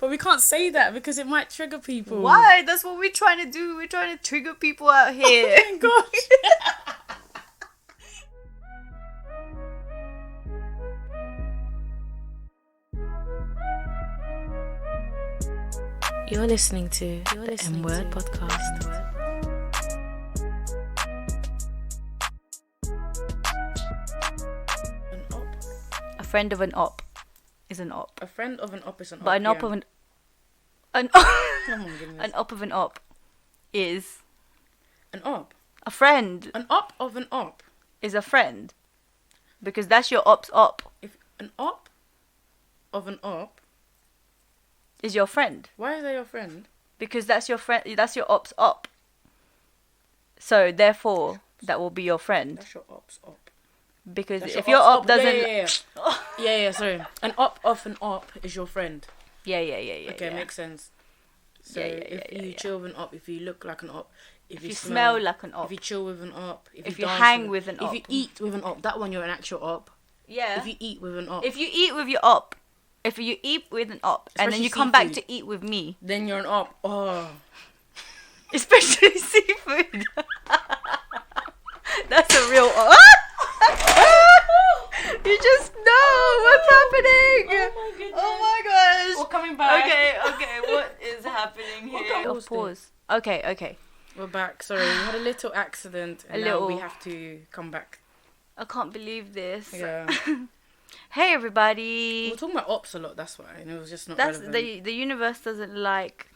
But we can't say that because it might trigger people. Why? That's what we're trying to do. We're trying to trigger people out here. Oh my gosh. You're listening to the M-Word podcast. An op. A friend of an op is an op. A friend of an op is an op. But an op yeah. of an Oh my goodness. an op of an op is An op. a friend. An op of an op. Is a friend, because that's your op's op. If an op of an op, Is your friend, why is that your friend? because that's your friend. That's your op's op. So therefore, that will be your friend. That's your op's op. Because That's if your op doesn't, Yeah, sorry. An op of an op is your friend. yeah. Okay, makes sense. So if you chill with an op, if you look like an op, If you smell like an op, if you chill with an op, if you dance hang with an op, if you eat with an op, that one you're an actual op. yeah. If you eat with an op, If you eat with your op, if you eat with an op, and then Especially you come back seafood. to eat with me, then you're an op. Oh, especially seafood. That's a real op. You just know what's happening. Oh my goodness. Oh my gosh. We're coming back. Okay. What is happening here? What Pause. Okay. We're back. Sorry, we had a little accident, and now we have to come back. I can't believe this. Yeah, Hey everybody. we're talking about ops a lot. That's why, and it was just not That's relevant. the universe doesn't like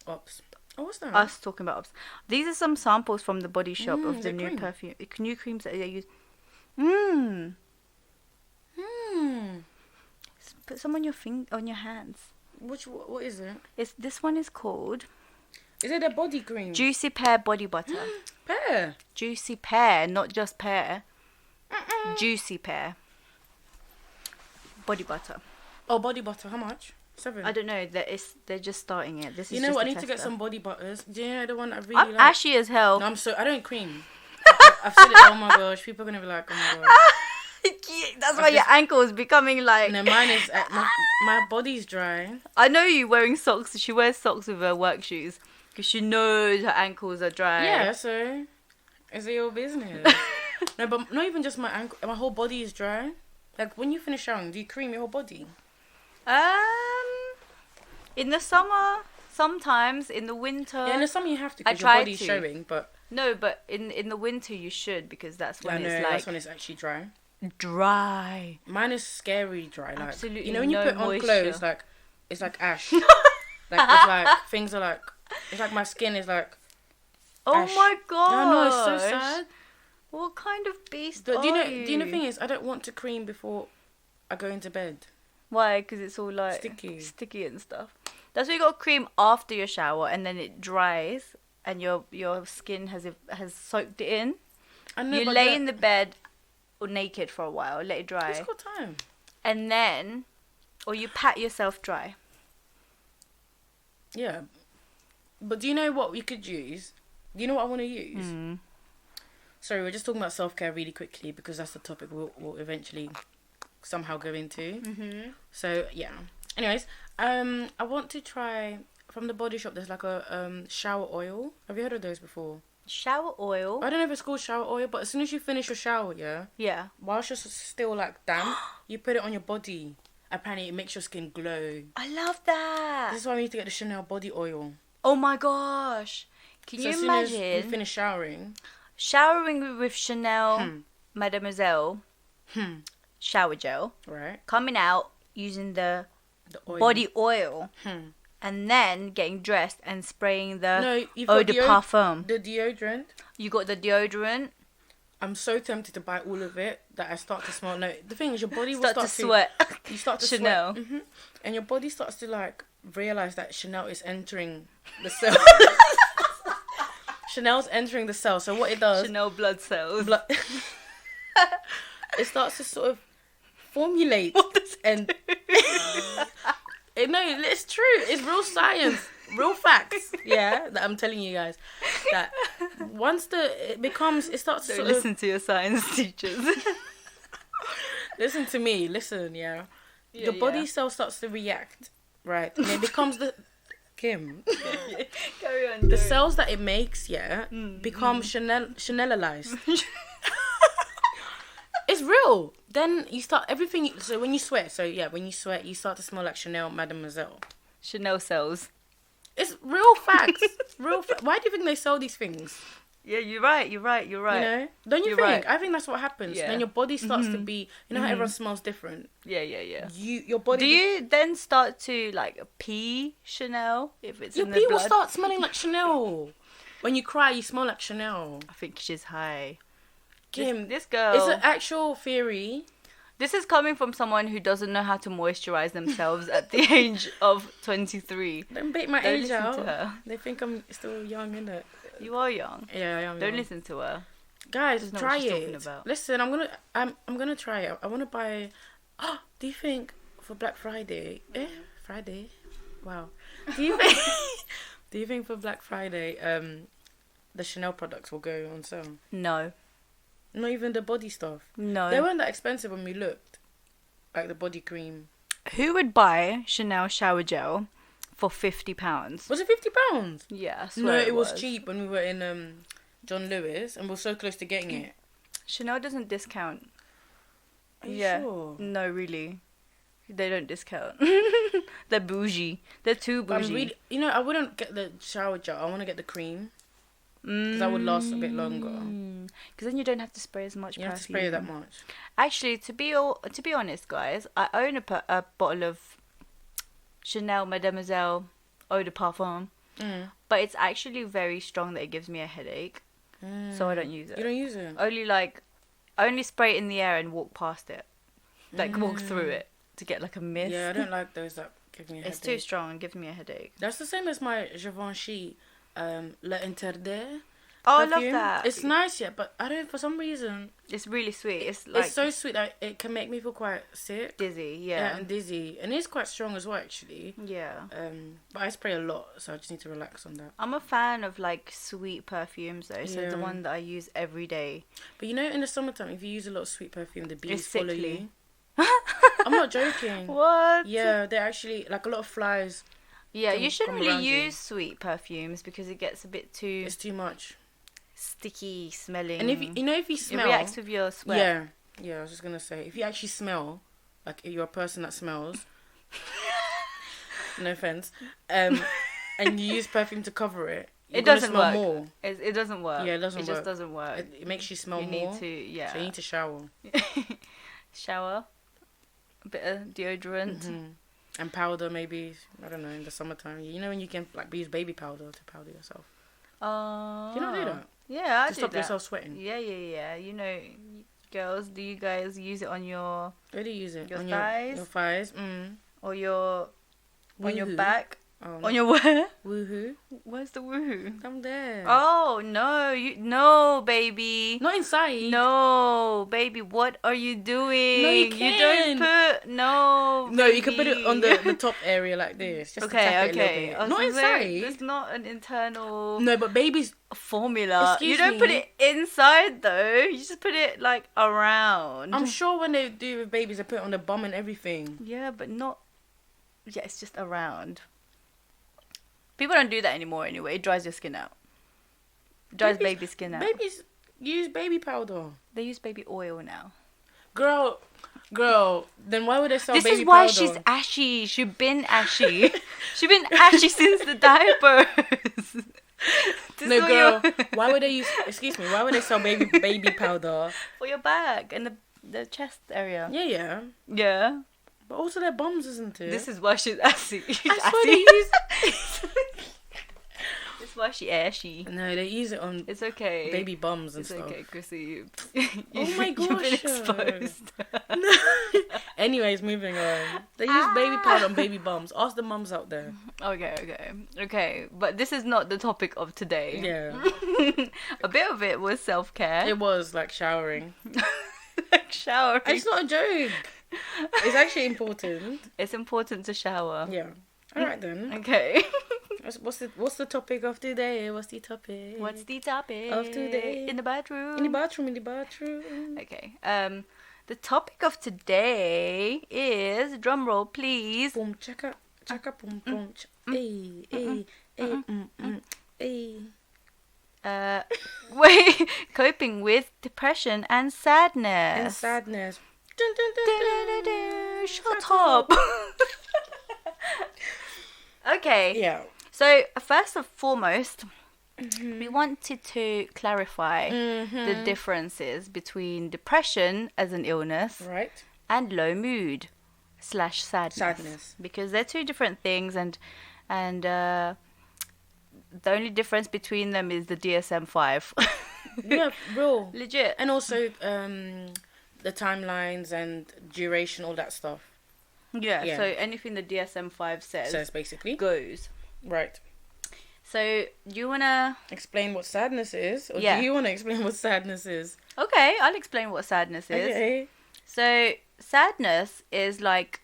Ops. Oh, what's that? us talking about ops. These are some samples from the Body Shop of the the new cream. perfume, new creams that they use. Put some on your on your hands. What is it? This one is called Is it a body cream? Juicy Pear Body Butter. Pear. Juicy Pear, not just pear. Juicy Pear Body Butter. Oh, body butter. How much? 7. I don't know. They're just starting it. This is You know just what? a I need to get tester. some body butters. Do you know the one that I really I'm like? ashy as hell. No, I don't cream. I've said it. Oh my gosh, people are gonna be like, oh my gosh. That's why your ankle is becoming like. No, mine is. My body's dry. I know you wearing socks. She wears socks with her work shoes because she knows her ankles are dry. Yeah, so is it your business? No, but not even just my ankle. My whole body is dry. Like when you finish showering, do you cream your whole body? In the summer, sometimes. In the winter. Yeah, in the summer you have to because your try body's to. showing. But No, but in the winter you should, because that's when it's like that's when it's actually dry. dry. Mine is scary dry. Like, Absolutely you know when you no put on moisture. clothes, like it's like ash. Like it's like things are like it's like my skin is like. Oh ash. my god! I know, it's so sad. What kind of beast But are do you know? you? Do you know the thing is, I don't want to cream before I go into bed. Why? Because it's all like sticky and stuff. That's why you got cream after your shower, and then it dries, and your skin has soaked it in. I know, You but lay in the bed or naked for a while, let it dry, It's got time. and then, or you pat yourself dry. Yeah, but do you know what we could use? Do you know what I want to use? Sorry, we're just talking about self-care really quickly because that's the topic we'll eventually somehow go into. So yeah. Anyways, I want to try from the Body Shop. There's like a shower oil. Have you heard of those before? Shower oil. I don't know if it's called shower oil, but as soon as you finish your shower, Yeah. whilst you're still like damp, you put it on your body. Apparently, it makes your skin glow. I love that. This is why we need to get the Chanel body oil. Oh my gosh. Can So you as soon as imagine we finish showering, showering with Chanel Mademoiselle shower gel, right? coming out using the oil. body oil, and then getting dressed and spraying the you've eau got de parfum. the deodorant. You got the deodorant. I'm so tempted to buy all of it that I start to smell. No, the thing is, your body will Start to sweat. You start to Chanel. sweat. And your body starts to like realize that Chanel is entering the cell. Chanel's entering the cell. So what it does, Chanel blood cells. it starts to sort of formulate. What does and no, it's true. It's real science, real facts. Yeah, that I'm telling you guys. That once it starts to So sort listen to your science teachers. listen to me. Listen, yeah. Your body cell starts to react right? And it becomes the Kim. Carry on. The cells that it makes, become Chanelized. It's real. Then you start everything. So when you sweat, you start to smell like Chanel Mademoiselle. Chanel cells. It's real facts. Why do you think they sell these things? Yeah, you're right. You know? Don't you You're think? right. I think that's what happens. Yeah. Then your body starts to be. You know how everyone smells different. Yeah. Your body. Do you then start to like pee Chanel if it's Your in pee the will blood? start smelling like Chanel. When you cry, you smell like Chanel. I think she's high. Kim, This girl. it's an actual theory. This is coming from someone who doesn't know how to moisturize themselves at the age of 23. Don't bait my Don't age listen out. to her. They think I'm still young, innit? You are young. Yeah, I am. Don't young. listen to her. Guys, Doesn't know try what she's talking it. about. Listen, I'm gonna try it. I wanna buy. Do you think for Black Friday? Friday. Wow. Do you think? Do you think for Black Friday, the Chanel products will go on sale? No. Not even the body stuff. No. They weren't that expensive when we looked, like the body cream. Who would buy Chanel shower gel for £50? Was it £50? Yeah, I swear No, it was was cheap when we were in John Lewis, and we were so close to getting it. Chanel doesn't discount. Are you sure? No, really. They don't discount. They're bougie. They're too But bougie. I wouldn't get the shower gel. I want to get the cream. Because that would last a bit longer. Because then you don't have to spray as much You perfume. have to spray that much. Actually, to be honest, guys, I own a bottle of Chanel Mademoiselle Eau de Parfum. But it's actually very strong that it gives me a headache. So I don't use it. You don't use it? I only spray it in the air and walk past it. Like, walk through it to get like a mist. Yeah, I don't like those that give me a headache. It's too strong and gives me a headache. That's the same as my Givenchy L'Interdit. Oh, perfume. I love that. It's nice, but I don't, for some reason... It's really sweet. It's so sweet that it can make me feel quite sick. Dizzy, yeah. And dizzy. And it's quite strong as well, actually. Yeah. But I spray a lot, so I just need to relax on that. I'm a fan of, like, sweet perfumes, though. So Yeah. the one that I use every day. But you know, in the summertime, if you use a lot of sweet perfume, the bees It's follow sickly. you. I'm not joking. What? Yeah, they're actually, like, a lot of flies. Yeah, you shouldn't really around you. use sweet perfumes because it gets a bit too It's too much. sticky smelling. And if you smell... It reacts with your sweat. Yeah, I was just going to say, if you actually smell, like, if you're a person that smells... no offense. And you use perfume to cover it, It doesn't smell work. More. It doesn't work. Yeah, it doesn't It work. just doesn't work. It makes you smell you more. need to, yeah. So you need to shower. Shower. A bit of deodorant. Mm-hmm. And powder, maybe, I don't know, in the summertime. You know when you can, like, use baby powder to powder yourself. Oh. Do you not do that? Yeah, I to do stop that. yourself sweating. Yeah. You know, girls, do you guys use it on your... Where do you use it? Your on thighs? Your thighs. Or your... On your Woohoo. back? Oh, no. On your where? Woohoo. Where's the woohoo? I'm there. Oh, no, baby. Not inside. No, baby, what are you doing? No, you don't put... No, No, you can put baby. it on the top area like this. Just to tap it a little bit. I was Not gonna say, inside. It's not an internal No, but babies... formula. Excuse You don't put me. it inside, though. You just put it, like, around. I'm sure when they do with babies, they put it on the bum and everything. Yeah, but not... Yeah, it's just around. People don't do that anymore anyway. It dries your skin out. It dries baby skin out. Babies use baby powder. They use baby oil now. Girl, then why would they sell This baby is why powder? she's ashy. She's been ashy. She's been ashy since the diapers. No, girl, why would they use... Excuse me, why would they sell baby powder? For your back and the chest area. Yeah. Yeah. But also their bums, isn't it? This is why she's ashy. She's I swear ashy. they use... This is why she ashy. No, they use it on It's okay. baby bums and It's stuff. okay, Chrissy. Oh my You've been gosh. exposed. Anyways, moving on. They use baby powder on baby bums. Ask the mums out there. Okay. But this is not the topic of today. Yeah. A bit of it was self-care. It was like showering. Like showering. It's not a joke. It's actually important. It's important to shower. Yeah. Alright then. Okay. What's the topic of today? What's the topic? What's the topic of today? In the bathroom. In the bathroom. Okay. The topic of today is, drum roll please. Boom chaka. chaka boom boom, Wait, coping with depression and sadness. Dun, dun, dun. Shut up. Okay. Yeah. So first and foremost, we wanted to clarify the differences between depression as an illness, right, and low mood / sadness. Because they're two different things, and the only difference between them is the DSM-5. Yeah, real. Legit. And also the timelines and duration, all that stuff. Yeah, so anything the DSM-5 says basically goes. Right. So, do you want to... explain what sadness is? Or do you want to explain what sadness is? Okay, I'll explain what sadness is. Okay. So, sadness is like...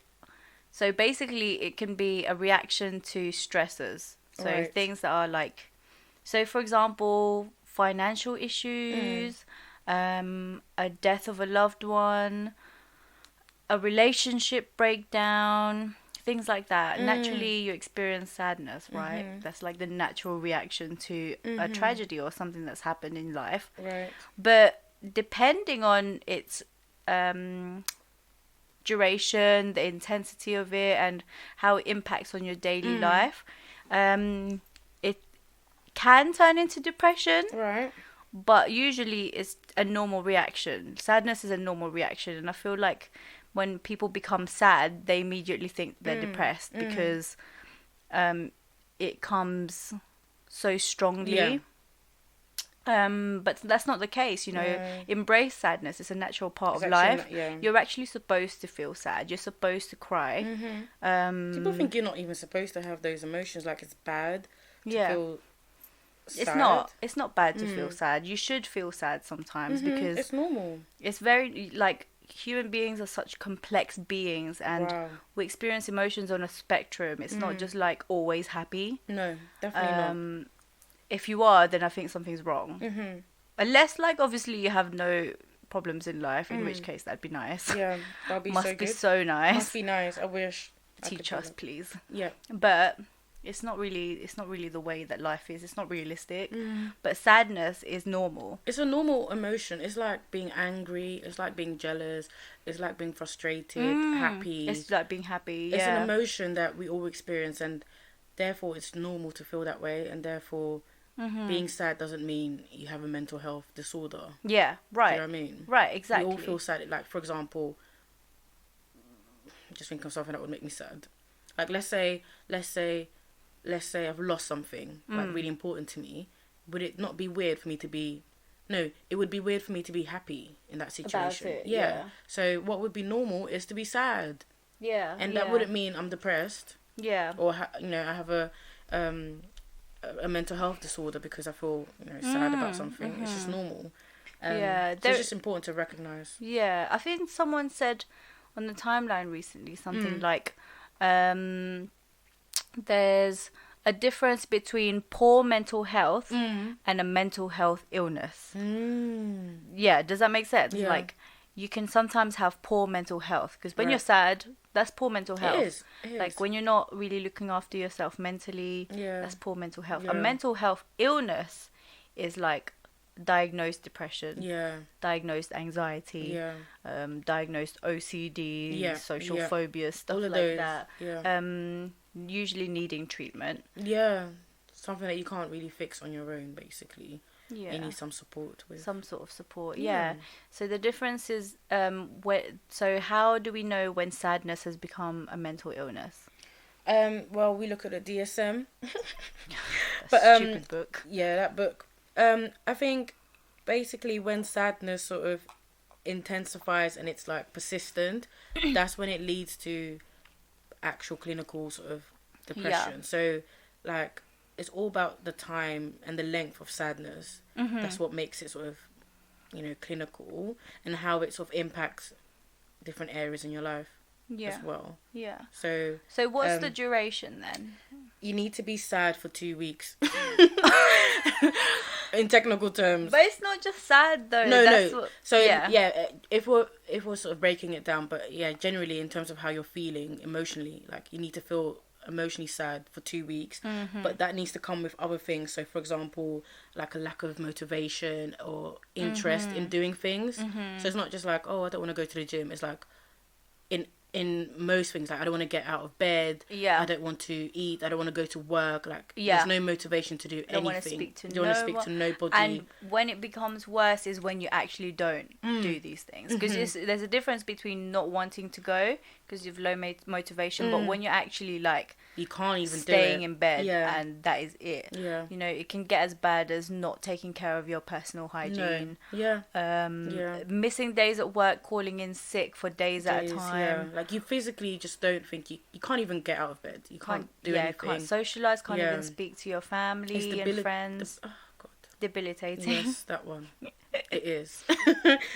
So, basically, it can be a reaction to stressors. So, things that are like... So, for example, financial issues, a death of a loved one, a relationship breakdown, things like that. Naturally, you experience sadness, right? That's like the natural reaction to a tragedy or something that's happened in life. Right. But depending on its duration, the intensity of it, and how it impacts on your daily life, it can turn into depression. Right. But usually it's a normal reaction. Sadness is a normal reaction, and I feel like when people become sad, they immediately think they're depressed because it comes so strongly. But that's not the case, you know. Embrace sadness. It's a natural part of life. You're actually supposed to feel sad. You're supposed to cry. People think you're not even supposed to have those emotions, like it's bad to feel sad. It's not bad to feel sad. You should feel sad sometimes because it's normal. It's very, like, human beings are such complex beings, and we experience emotions on a spectrum. It's not just like always happy. No, definitely not. If you are, then I think something's wrong. Unless, like, obviously you have no problems in life, in which case that'd be nice. Yeah, that'd be Must be so nice. Must be nice. I wish. Teach us, please. Yeah. But it's not really the way that life is. It's not realistic. But sadness is normal. It's a normal emotion. It's like being angry. It's like being jealous. It's like being frustrated, happy. It's like being happy. It's an emotion that we all experience, and therefore it's normal to feel that way. And therefore, being sad doesn't mean you have a mental health disorder. Yeah, right. Do you know what I mean? Right, exactly. We all feel sad. Like, for example, just think of something that would make me sad. Like, let's say I've lost something like really important to me. Would it not be weird for me to be? No, it would be weird for me to be happy in that situation. About it, yeah. So what would be normal is to be sad. Yeah. And that wouldn't mean I'm depressed. Yeah. Or I have a mental health disorder because I feel sad about something. It's just normal. So it's just important to recognize. Yeah, I think someone said on the timeline recently something like, there's a difference between poor mental health and a mental health illness. Yeah, does that make sense? Yeah. Like, you can sometimes have poor mental health because when you're sad, that's poor mental health. It is. Like, when you're not really looking after yourself mentally, that's poor mental health. Yeah. A mental health illness is like diagnosed depression, diagnosed anxiety, diagnosed OCD, social phobia, stuff all of like those. that. Usually needing treatment. Yeah, something that you can't really fix on your own, basically. Yeah, you need some support with. Some sort of support. Yeah. So the difference is, so how do we know when sadness has become a mental illness? Well, we look at the DSM. Stupid book. Yeah, that book. I think basically when sadness sort of intensifies and it's like persistent, that's when it leads to actual clinical sort of depression. So like it's all about the time and the length of sadness. That's what makes it sort of clinical, and how it sort of impacts different areas in your life as well. Yeah. So what's the duration then? You need to be sad for 2 weeks. In technical terms. But it's not just sad though. No. If we're sort of breaking it down, but generally in terms of how you're feeling emotionally, like you need to feel emotionally sad for 2 weeks, but that needs to come with other things. So, for example, like a lack of motivation or interest in doing things. So it's not just like, oh, I don't want to go to the gym. It's like in most things, like I don't want to get out of bed. I don't want to eat. I don't want to go to work. Like there's no motivation to do anything. Don't want to speak to don't want to speak to nobody. And when it becomes worse is when you actually don't do these things, because there's a difference between not wanting to go because you've low motivation, but when you're actually like you can't even staying do it. in bed and that is it. You know, it can get as bad as not taking care of your personal hygiene. Missing days at work, calling in sick for days at a time. Like you physically just don't think you can't even get out of bed. You can't do anything. Can't socialise, can't even speak to your family and friends. Oh God, debilitating. Yes, that one. It is.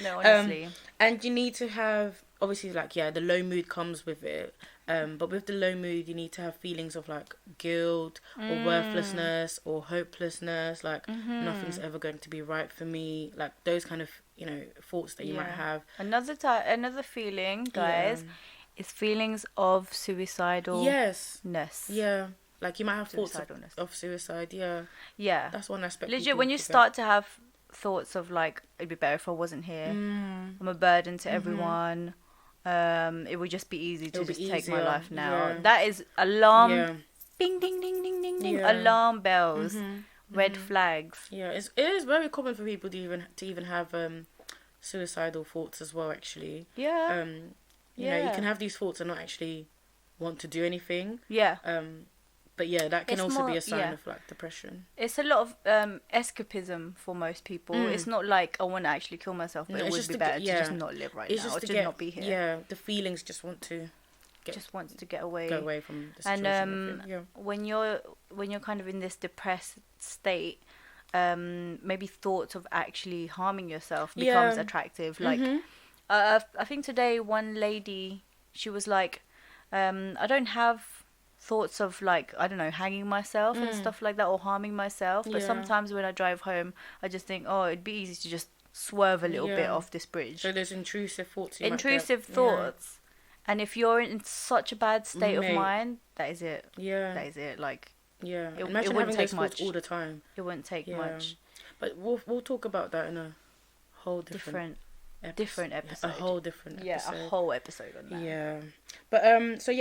No, honestly. And you need to have, obviously, like, the low mood comes with it. But with the low mood, you need to have feelings of like guilt or worthlessness or hopelessness. Like nothing's ever going to be right for me. Like those kind of thoughts that you might have. Another feeling, guys, is feelings of suicidalness. Yes. Yeah. Like you might have thoughts of suicide. Yeah. That's one aspect. Legit, when you start to have thoughts of like, it'd be better if I wasn't here. I'm a burden to everyone. It would just be easy to just take my life now. That is alarm. Bing, ding, ding, ding, ding, ding. Alarm bells. Red flags. Yeah, it is very common for people to even have suicidal thoughts as well. Actually. Yeah. You know, you can have these thoughts and not actually want to do anything. Yeah. But yeah, that can also be a sign of like depression. It's a lot of escapism for most people. It's not like I want to actually kill myself, but it would be better to just not live right now, or just not be here. Yeah, the feelings just want to wants to get away. Go away from the situation. And when you're kind of in this depressed state, maybe thoughts of actually harming yourself becomes attractive. Like, I think today one lady, she was like, I don't have thoughts of like, I don't know, hanging myself and stuff like that, or harming myself, but sometimes when I drive home I just think, oh, it'd be easy to just swerve a little bit off this bridge. So there's intrusive thoughts thoughts, and if you're in such a bad state of mind, that is it. That is it. Like, imagine having those thoughts all the time. It wouldn't take much. But we'll talk about that in a whole different episode. A whole different episode. A whole episode on that. Yeah. But so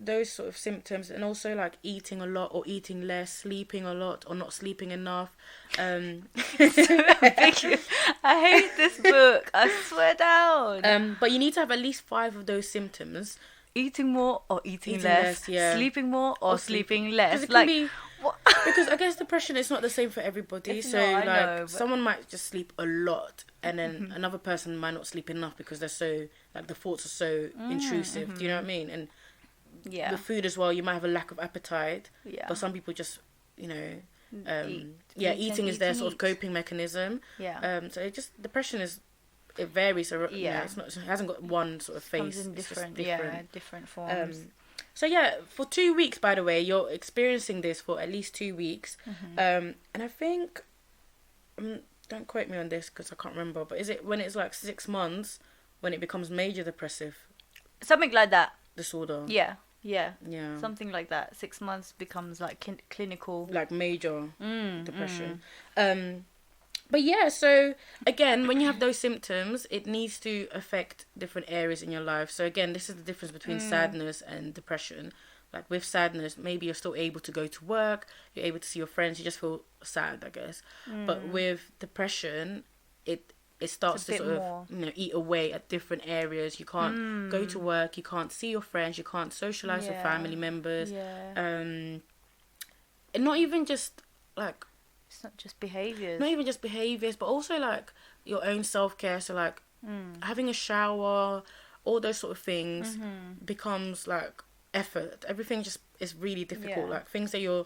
those sort of symptoms, and also like eating a lot or eating less, sleeping a lot or not sleeping enough. I hate this book. I swear down. But you need to have at least 5 of those symptoms. Eating more or eating less. Sleeping more or sleeping less. It can be, because I guess depression is not the same for everybody. Someone might just sleep a lot, and then another person might not sleep enough because they're so, like, the thoughts are so intrusive. Do you know what I mean? And with food as well, you might have a lack of appetite. But some people just, eating is their sort of coping mechanism. So it just, depression is, it varies. It's not, it hasn't got one sort of face. It's different. Different forms. So for 2 weeks, by the way, you're experiencing this for at least 2 weeks. And I think, don't quote me on this because I can't remember, but is it when it's like 6 months when it becomes major depressive? Something like that. Disorder. Yeah. Something like that. 6 months becomes like clinical. Like major depression. But so again, when you have those symptoms, it needs to affect different areas in your life. So again, this is the difference between sadness and depression. Like with sadness, maybe you're still able to go to work, you're able to see your friends, you just feel sad, I guess. But with depression, it starts to sort of eat away at different areas. You can't go to work, you can't see your friends, you can't socialise with family members. And not even just like, it's not just behaviours. Not even just behaviours, but also like your own self-care. So like having a shower, all those sort of things becomes like effort. Everything just is really difficult. Like things that you're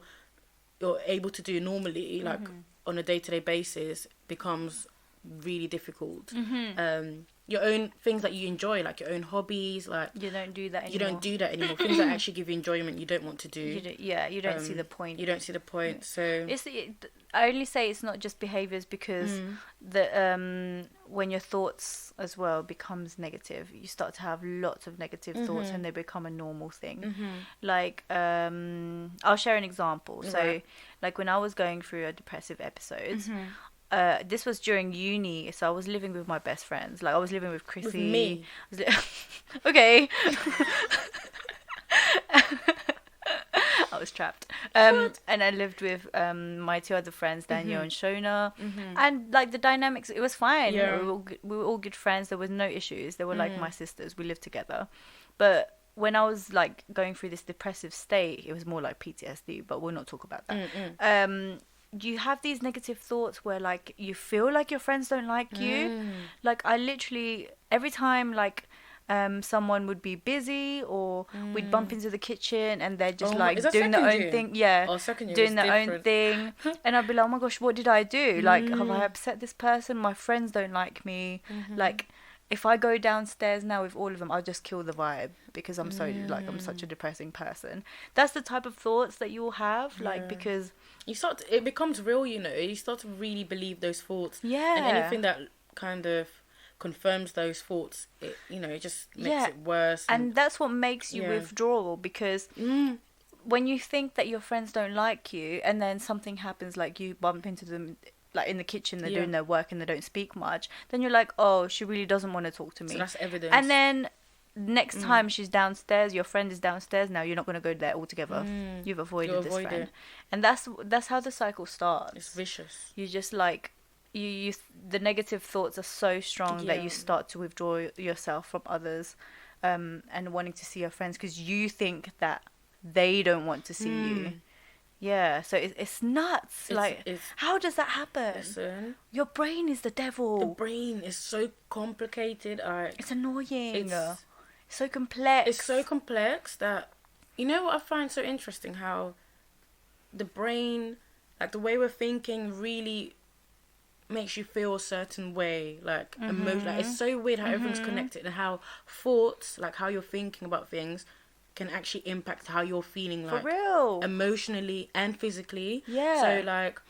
able to do normally, like on a day-to-day basis, becomes really difficult. Your own things that you enjoy, like your own hobbies, like you don't do that anymore. You don't do that anymore. Things that actually give you enjoyment, you don't want to do. You don't see the point. You don't see the point. So I only say it's not just behaviours because when your thoughts as well becomes negative, you start to have lots of negative thoughts, and they become a normal thing. Like, I'll share an example. So, like when I was going through a depressive episode, this was during uni, so I was living with my best friends. Like I was living with Chrissy. With me. Okay. I was trapped. And I lived with my two other friends, Daniel and Shona. And like the dynamics, it was fine. Yeah. We were all good friends. There was no issues. They were like my sisters. We lived together. But when I was like going through this depressive state, it was more like PTSD, but we'll not talk about that. You have these negative thoughts where like you feel like your friends don't like you. Like I literally, every time like someone would be busy, or we'd bump into the kitchen and they're just like doing their own thing. Yeah, doing their own thing. And I'd be like, oh my gosh, what did I do? Like, have I upset this person? My friends don't like me. Like, if I go downstairs now with all of them, I'll just kill the vibe because I'm so like I'm such a depressing person. That's the type of thoughts that you will have, like because it becomes real. You start to really believe those thoughts. Yeah, and anything that kind of confirms those thoughts, it just makes it worse. And that's what makes you withdraw, because when you think that your friends don't like you and then something happens, like you bump into them like in the kitchen, they're doing their work and they don't speak much, then you're like, oh, she really doesn't want to talk to me. So that's evidence. And then next time she's downstairs, your friend is downstairs, now you're not going to go there altogether. You've avoided this friend. And that's how the cycle starts. It's vicious. You just like you the negative thoughts are so strong that you start to withdraw yourself from others, and wanting to see your friends because you think that they don't want to see you. Yeah, so it's nuts. It's how does that happen? Listen, your brain is the devil. The brain is so complicated. It's annoying. It's so complex. It's so complex that, you know what I find so interesting? How the brain, like the way we're thinking, really makes you feel a certain way, like emotion. Like, it's so weird how everything's connected, and how thoughts, like how you're thinking about things, can actually impact how you're feeling, like for real, emotionally and physically. Yeah. So like,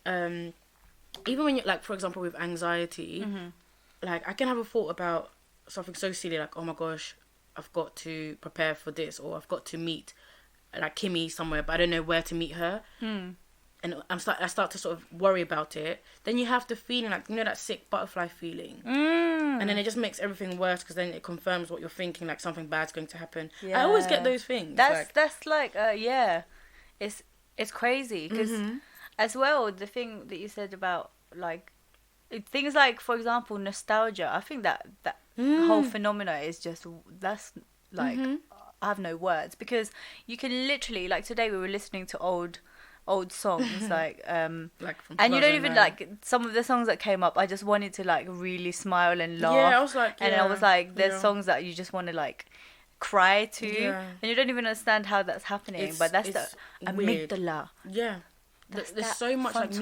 even when you like, for example, with anxiety, like I can have a thought about something so silly, like, oh my gosh, I've got to prepare for this, or I've got to meet like Kimmy somewhere, but I don't know where to meet her. And I start to sort of worry about it. Then you have the feeling, like, that sick butterfly feeling. And then it just makes everything worse, because then it confirms what you're thinking, like something bad's going to happen. I always get those things. That's like it's crazy, because as well, the thing that you said about like things like, for example, nostalgia. I think that whole phenomena is just, that's like I have no words, because you can literally, like today we were listening to old songs, like from and you don't even like some of the songs that came up. I just wanted to like really smile and laugh. Yeah, I was like, and I was like, there's songs that you just want to like cry to, and you don't even understand how that's happening. But that's the amygdala. Yeah, there's so much like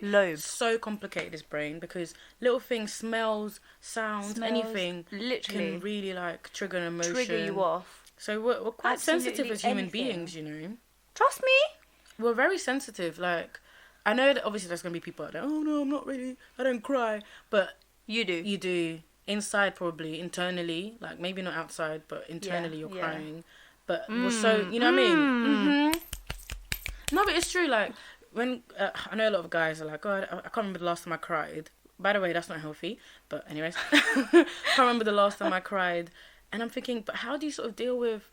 lobe. So complicated, this brain, because little things, smells, sounds, anything, literally can really like trigger an emotion, trigger you off. So we're quite sensitive as human beings, Trust me. We're very sensitive. Like, I know that obviously there's going to be people out there, oh no, I'm not really, I don't cry. But you do. You do. Inside, probably. Internally. Like, maybe not outside, but internally you're crying. But we're so, you know what I mean? No, but it's true. Like, when, I know a lot of guys are like, oh, I can't remember the last time I cried. By the way, that's not healthy. But anyways, I can't remember the last time I cried. And I'm thinking, but how do you sort of deal with...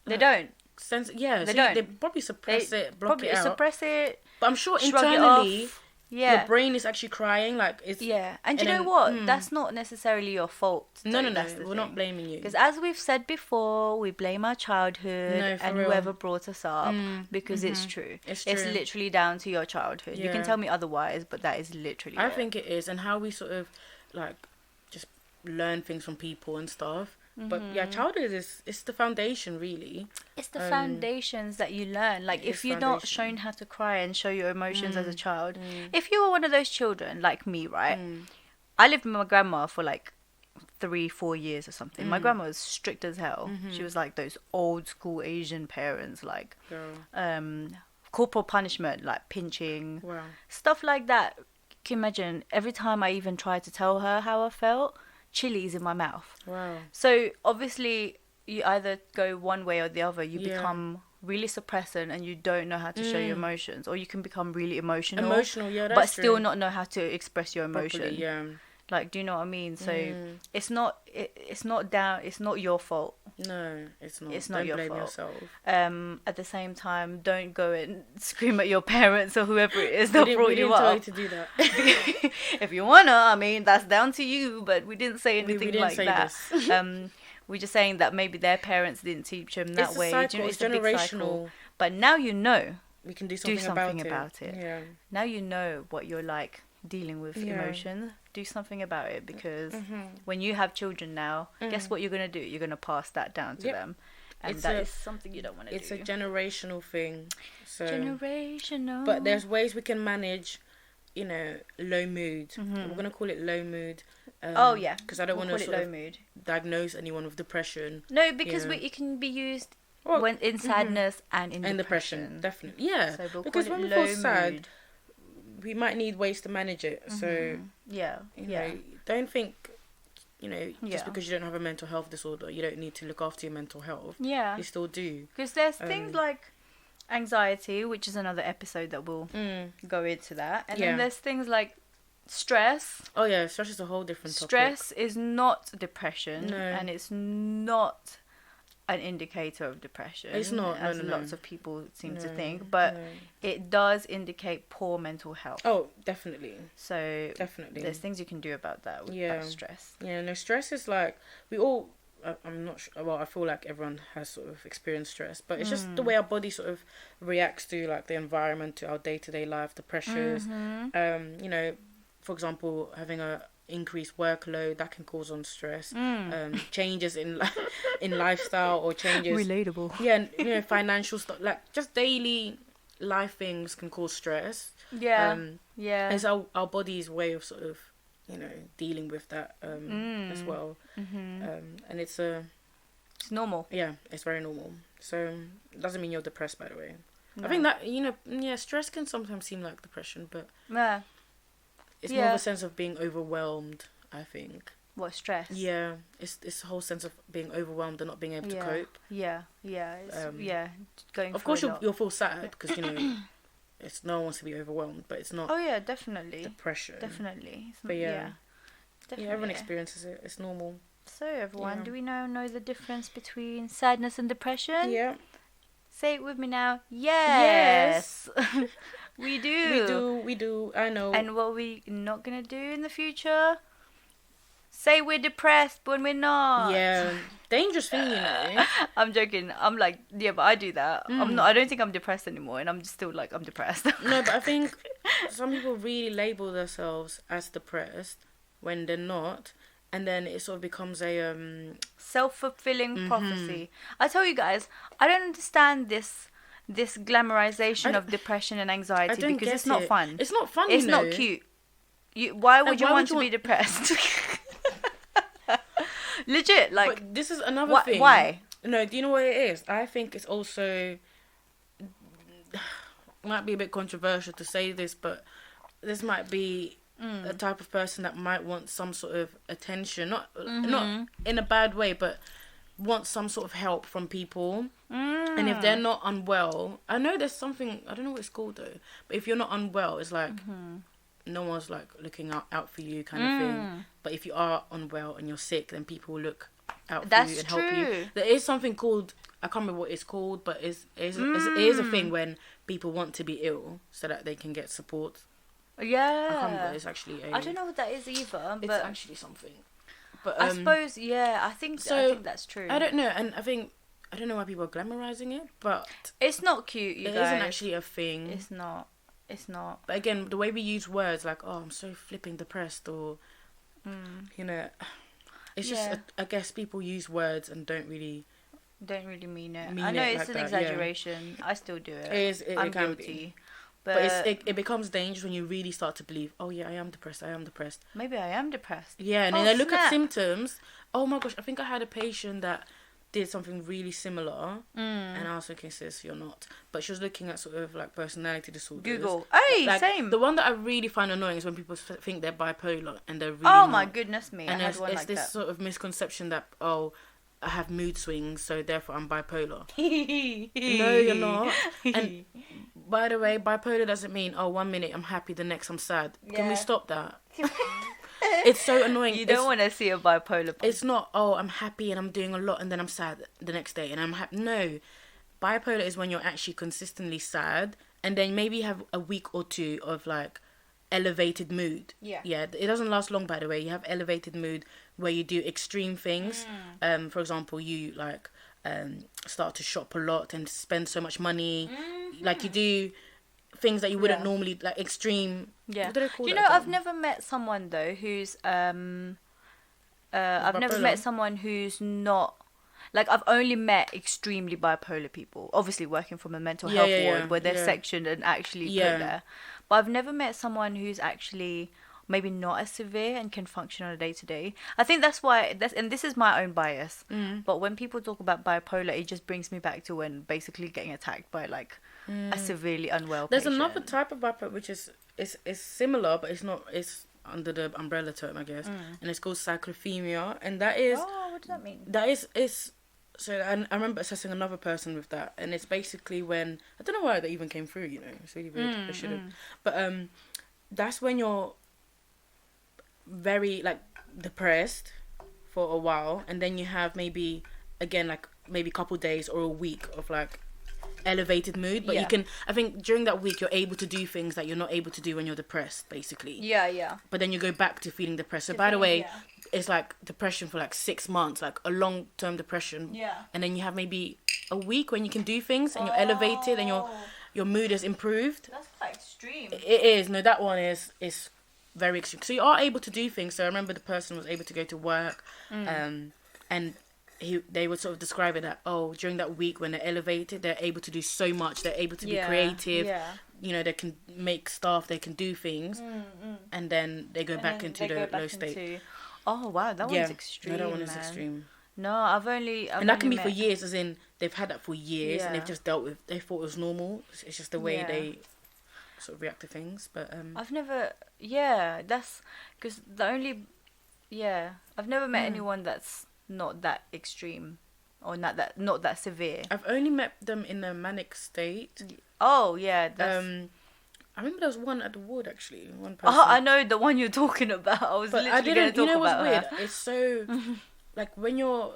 They don't. They probably suppress it, block it out. Suppress it. But I'm sure internally, your brain is actually crying. Like, it's and you know what? That's not necessarily your fault. No. We're not blaming you, because as we've said before, we blame our childhood and whoever brought us up, because it's true. It's literally down to your childhood. You can tell me otherwise, but that is literally. I think it is, and how we sort of like just learn things from people and stuff. But childhood it's the foundation, really. It's the foundations that you learn. Like, if you're not shown how to cry and show your emotions as a child, if you were one of those children like me, right? I lived with my grandma for like 3-4 years or something. My grandma was strict as hell. She was like those old school Asian parents, like corporal punishment, like pinching, stuff like that. can you imagine, every time I even tried to tell her how I felt, chili's in my mouth. Wow. So obviously you either go one way or the other. You become really suppressant and you don't know how to show your emotions, or you can become really emotional, that's but still true. not know how to express your emotion. Properly, yeah. Like, do you know what I mean? So it's not your fault. No, it's not. It's not Don't your blame fault. yourself. At the same time, don't go and scream at your parents or whoever it is that brought you tell up. you to do that. If you wanna, I mean, that's down to you. But we didn't say anything we didn't like say that. this. We're just saying that maybe their parents didn't teach them that It's way. a cycle. Do you know, It's a big generational. cycle. But now you know. We can do something about it. Yeah. Now you know what you're like dealing with emotions. Do something about it, because when you have children now, guess what you're gonna do? You're gonna pass that down to them, and that is something you don't want to do. It's a generational thing. So generational. But there's ways we can manage, low mood. We're gonna call it low mood. Because I don't want to call it low mood. Diagnose anyone with depression. No, because it can be used when in sadness and in depression. Definitely, yeah. So we'll because call when it we low feel sad, mood. We might need ways to manage it. So don't think, just because you don't have a mental health disorder, you don't need to look after your mental health. Yeah, you still do. Because there's things like anxiety, which is another episode that will go into that, and then there's things like stress. Oh yeah, stress is a whole different topic. Stress is not depression, No. and it's not an indicator of depression. It's not, as no. lots of people seem to think, but it does indicate poor mental health. Oh, definitely. So definitely, there's things you can do about that with that stress. Yeah, no, stress is like we all. I'm not sure. Well, I feel like everyone has sort of experienced stress, but it's just the way our body sort of reacts to like the environment, to our day-to-day life, the pressures. For example, having a increased workload that can cause on stress. Changes in lifestyle, or changes. Relatable. Yeah, financial stuff, like just daily life things can cause stress. Yeah. It's our body's way of sort of dealing with that as well. And it's normal. Yeah, it's very normal. So it doesn't mean you're depressed, by the way. No. I think that stress can sometimes seem like depression, but it's more of a sense of being overwhelmed, I think. What, stress? Yeah, it's a whole sense of being overwhelmed and not being able to cope. Yeah. Going. Of course, you'll feel sad because it's no one wants to be overwhelmed, but it's not. Oh yeah, definitely. Depression. Definitely. But definitely. Everyone experiences it. It's normal. So everyone, do we now know the difference between sadness and depression? Yeah. Say it with me now. Yes. We do. We do. I know. And what we not gonna do in the future? Say we're depressed when we're not. Yeah. Dangerous thing, I'm joking. I'm like, yeah, but I do that. I'm not. I don't think I'm depressed anymore, and I'm just still like, I'm depressed. No, but I think some people really label themselves as depressed when they're not, and then it sort of becomes a self-fulfilling prophecy. I tell you guys, I don't understand this glamorization of depression and anxiety, because it's not fun. It's not fun. It's not cute. Why would you want to be depressed? Legit, like. But this is another thing. Why? No, do you know what it is? I think it's also might be a bit controversial to say this, but this might be a type of person that might want some sort of attention, not in a bad way, but want some sort of help from people. And if they're not unwell, I know there's something, I don't know what it's called though, but if you're not unwell, it's like no one's like looking out for you kind of thing. But if you are unwell and you're sick, then people will look out for you and help you. There is something called, I can't remember what it's called, but it is a thing when people want to be ill so that they can get support. Yeah. I can't remember. It's actually I don't know what that is either. It's but actually something. But I suppose, I think that's true. I don't know, and I don't know why people are glamorizing it, but it's not cute. It isn't actually a thing. It's not. But again, the way we use words like, "Oh, I'm so flipping depressed," or it's just I guess people use words and don't really mean it. I know it's an exaggeration. I still do it. I'm guilty. But it becomes dangerous when you really start to believe, oh yeah, I am depressed. Maybe I am depressed. Yeah, and then they look at symptoms. Oh my gosh, I think I had a patient that did something really similar, and I was thinking, sis, you're not. But she was looking at sort of like personality disorders. Google. Hey, like, same. The one that I really find annoying is when people think they're bipolar and they're really Oh not. my goodness me! And I had one it's like this that. sort of misconception that, oh, I have mood swings, so therefore I'm bipolar. No, you're not. And by the way, bipolar doesn't mean, oh, 1 minute I'm happy, the next I'm sad. Can we stop that? It's so annoying. You don't want to see a bipolar person. It's not, oh, I'm happy and I'm doing a lot and then I'm sad the next day and I'm happy. No. Bipolar is when you're actually consistently sad and then maybe you have a week or two of like elevated mood. Yeah. It doesn't last long, by the way. You have elevated mood where you do extreme things. For example, you like start to shop a lot and spend so much money. Like you do things that you wouldn't normally, like extreme. Yeah. What do they call Do you that know, term? I've never met someone though who's I've never met someone who's not, like, I've only met extremely bipolar people. Obviously working from a mental health ward where they're sectioned and actually put there. But I've never met someone who's actually maybe not as severe and can function on a day-to-day. I think that's why, and this is my own bias, but when people talk about bipolar, it just brings me back to when basically getting attacked by like a severely unwell There's patient. another type of bipolar which is similar, but it's under the umbrella term, I guess, and it's called cyclothymia, and that is. Oh, what does that mean? That is. So I remember assessing another person with that, and it's basically when, I don't know why that even came through. You know, it's really weird. I should have, but that's when you're very like depressed for a while, and then you have maybe again like maybe a couple days or a week of like elevated mood, but you can, I think during that week you're able to do things that you're not able to do when you're depressed, basically. But then you go back to feeling depressed. So by the way, it's like depression for like 6 months, like a long-term depression. And then you have maybe a week when you can do things and you're elevated and your mood is improved. That's quite extreme. It is. No, that one is very extreme. So you are able to do things. So I remember the person was able to go to work, and they would sort of describe it that, oh, during that week when they're elevated, they're able to do so much. They're able to be creative. You know, they can make stuff. They can do things, and then they go back into the low state. Oh wow, that one's extreme. No, that one is extreme. No, I've only and that can be for years, as in they've had that for years, and they've just dealt with. They thought it was normal. It's just the way they sort of react to things. But I've never. Yeah, that's because the only. Yeah, I've never met anyone that's not that extreme or not that severe. I've only met them in a manic state. Oh yeah, that's... I remember there was one at the ward actually. One person. Oh, I know the one you're talking about. I was literally going to talk about her. It's so like when you're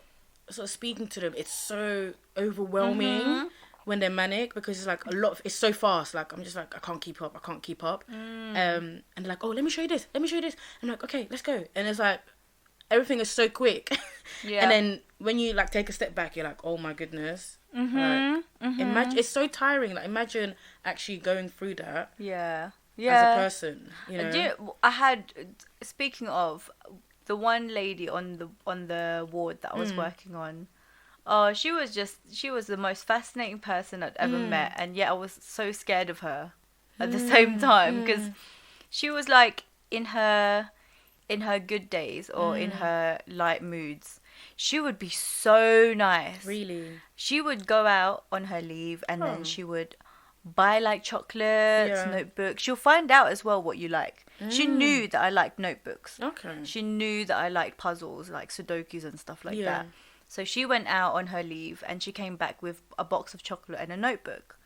sort of speaking to them, it's so overwhelming when they're manic, because it's like a lot of, it's so fast. Like I'm just like I can't keep up. And they're like, oh, let me show you this. I'm like, okay, let's go. And it's like everything is so quick. And then when you like take a step back, you're like, oh my goodness. Imagine, it's so tiring. Like imagine actually going through that. As a person, you know. I had, speaking of, the one lady on the ward that I was working on. Oh, she was the most fascinating person I'd ever met, and yet I was so scared of her at the same time, because she was like in her good days or in her light moods, she would be so nice. Really? She would go out on her leave and then she would buy like chocolates, notebooks. She'll find out as well what you like. She knew that I liked notebooks. Okay. She knew that I liked puzzles, like Sudokus and stuff like that. So she went out on her leave and she came back with a box of chocolate and a notebook.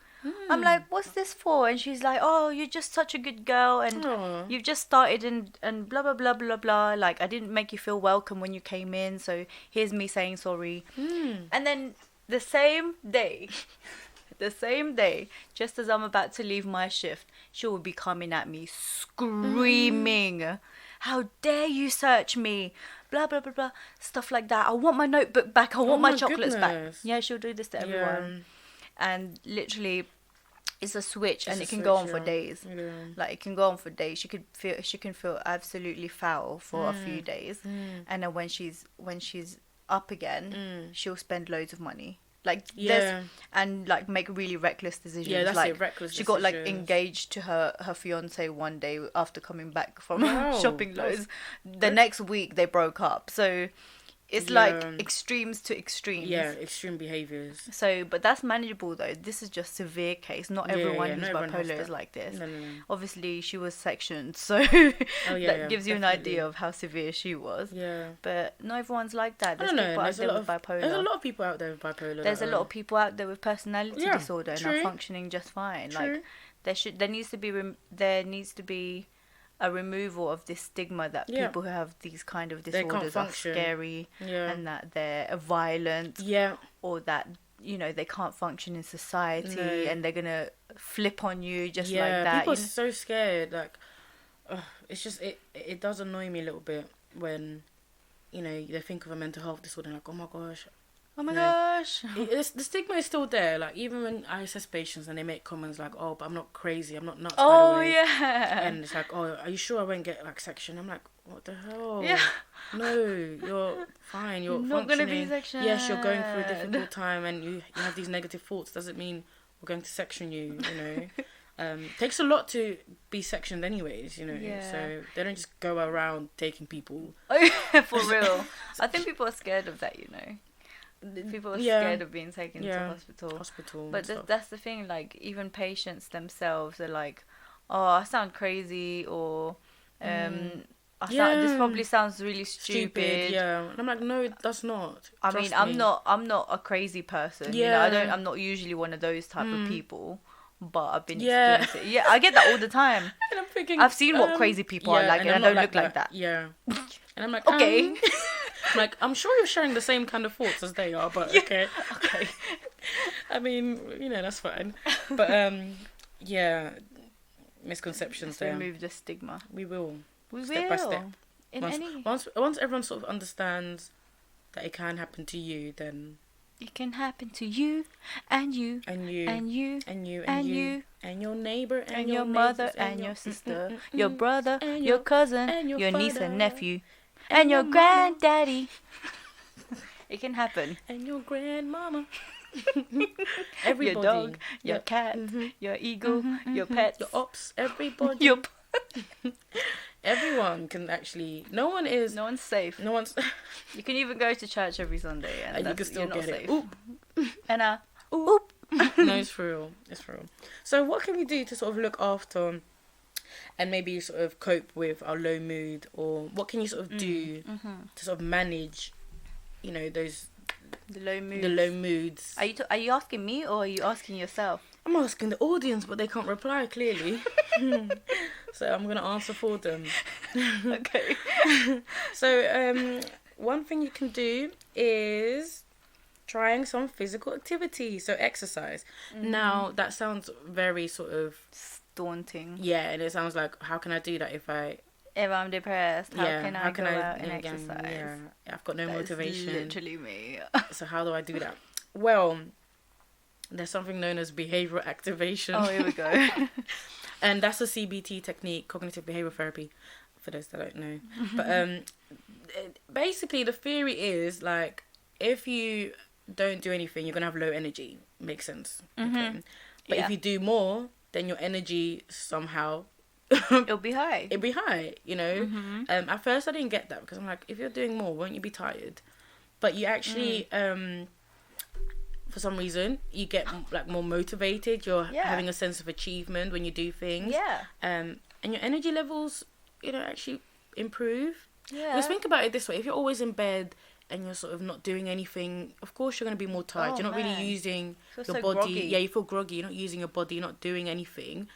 I'm like, what's this for? And she's like, oh, you're just such a good girl, and you've just started and blah blah blah blah blah, like I didn't make you feel welcome when you came in, so here's me saying sorry. And then the same day, just as I'm about to leave my shift, she will be coming at me screaming, how dare you search me, blah blah blah blah, stuff like that. I want my notebook back, I want my chocolates back. Yeah, she'll do this to everyone. And literally, it's a switch, and it can go on for days. Like it can go on for days. She can feel absolutely foul for a few days, and then when she's up again, she'll spend loads of money. Like and like make really reckless decisions. Yeah, that's like it, reckless she got like engaged to her fiance one day after coming back from shopping loads. The next week they broke up. So It's like extremes to extremes. Yeah, extreme behaviours. So, but that's manageable though. This is just severe case. Not everyone who's bipolar is like this. No. Obviously, she was sectioned, so that gives you an idea of how severe she was. Yeah. But not everyone's like that. There's I don't know. people out There's there with bipolar. There's a lot of people out there with bipolar. There's a lot of people out there with personality disorder and true. are functioning just fine. True. Like there needs to be a removal of this stigma that people who have these kind of disorders are scary and that they're violent or that they can't function in society and they're gonna flip on you just like that. People are so scared. Like, it's just it does annoy me a little bit when they think of a mental health disorder and like, oh my gosh. The stigma is still there. Like, even when I assess patients and they make comments like, oh, but I'm not crazy, I'm not nuts, by the way. And it's like, oh, are you sure I won't get like section? I'm like, what the hell? Yeah. No, you're fine, you're not functioning. gonna be sectioned. Yes, you're going through a difficult time and you have these negative thoughts. Doesn't mean we're going to section you, Takes a lot to be sectioned anyways, so they don't just go around taking people. For real. I think people are scared of that, People are scared of being taken to hospital. But that's the thing, like, even patients themselves are like, oh, I sound crazy, or this probably sounds really stupid. Yeah. And I'm like, no, that's not. I mean, I'm not a crazy person. Yeah. I'm not usually one of those type of people. But I've been experiencing it. Yeah, I get that all the time. And I'm thinking, I've seen what crazy people are like, and I don't look like that. Yeah. And I'm like, okay. I'm sure you're sharing the same kind of thoughts as they are, but okay. Okay. I mean, that's fine. But misconceptions there. Remove the stigma. We will. Step by step. Once everyone sort of understands that it can happen to you, then it can happen to you, and you, and you, and you, and you, and you, and your neighbor, and your mother, and your sister, your brother, and your cousin, and your niece and nephew, and your granddaddy. It can happen. And your grandmama. Everybody. Your dog, your cat, your eagle, your pets, your ops, everybody. Everyone can actually. No one's safe. No one's. You can even go to church every Sunday and you can still get safe. it. Oop. And oop. No, it's for real. So what can we do to sort of look after and maybe sort of cope with our low mood, or what can you sort of do to sort of manage, those the low moods? Are you asking me, or are you asking yourself? I'm asking the audience, but they can't reply clearly. So I'm gonna answer for them. Okay. So one thing you can do is trying some physical activity, so exercise. Now that sounds very sort of daunting. Yeah, and it sounds like, how can I do that if I'm depressed? How can I go out and exercise? Yeah, I've got no motivation. Literally me. So how do I do that? Well, there's something known as behavioral activation. Oh, here we go. And that's a CBT technique, cognitive behavioral therapy, for those that don't know. But basically the theory is, like, if you don't do anything, you're gonna have low energy. Makes sense. Okay. But if you do more, then your energy somehow it'll be high. At first I didn't get that, because I'm like, if you're doing more, won't you be tired? But you actually for some reason you get like more motivated. You're having a sense of achievement when you do things. And your energy levels actually improve. Because think about it this way: if you're always in bed and you're sort of not doing anything, of course you're going to be more tired. You're not really using your body. Groggy. Yeah, you feel groggy. You're not using your body. You're not doing anything.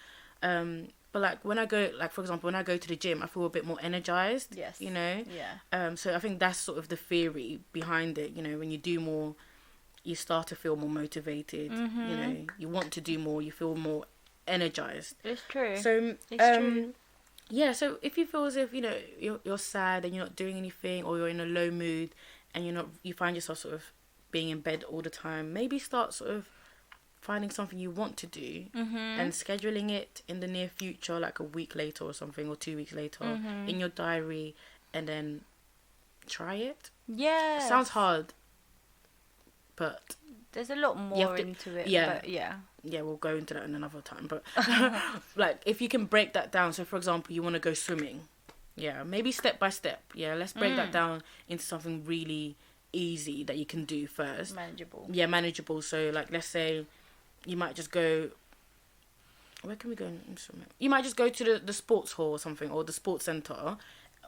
But like when I go, like for example, when I go to the gym, I feel a bit more energized. Yes. So I think that's sort of the theory behind it. When you do more, you start to feel more motivated. You want to do more. You feel more energized. It's true. So it's true. Yeah. So if you feel as if you're sad and you're not doing anything, or you're in a low mood and you find yourself sort of being in bed all the time, maybe start sort of finding something you want to do and scheduling it in the near future, like a week later or something, or 2 weeks later, in your diary, and then try it. Yeah. Sounds hard, but there's a lot more into it. Yeah. But yeah, we'll go into that in another time. But like, if you can break that down, so for example, you want to go swimming, Yeah, maybe step by step. Yeah, let's break that down into something really easy that you can do first. Manageable. Yeah, manageable. So, like, let's say you might just go... Where can we go? You might just go to the sports hall or something, or the sports centre,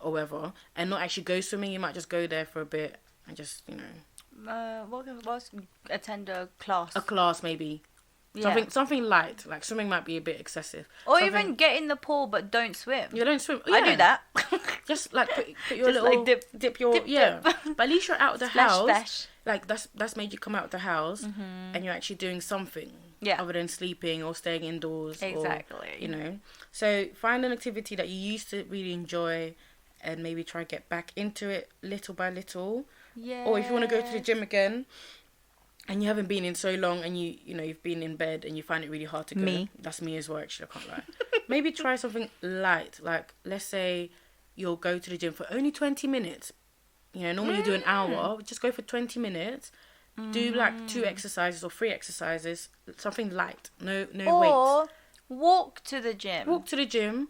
or whatever, and not actually go swimming. You might just go there for a bit and just, you know... attend a class. A class, maybe. Yeah. Something light. Like, swimming might be a bit excessive. Or even get in the pool but don't swim. You don't swim. I do that. Just, like, put your Just, little... like, dip your... dip. But at least you're out of the Splash, house. splash. Like, that's made you come out of the house, and you're actually doing something. Yeah. Other than sleeping or staying indoors. Exactly. Or, you know. So, find an activity that you used to really enjoy and maybe try to get back into it little by little. Yeah. Or if you want to go to the gym again and you haven't been in so long and you've been in bed and you find it really hard to go. Me. That's me as well, actually, I can't lie. Maybe try something light. Like, let's say you'll go to the gym for only 20 minutes. You know, normally you do an hour. Just go for 20 minutes. Do, like, 2 exercises or 3 exercises. Something light. No weights. Or walk to the gym. Walk to the gym.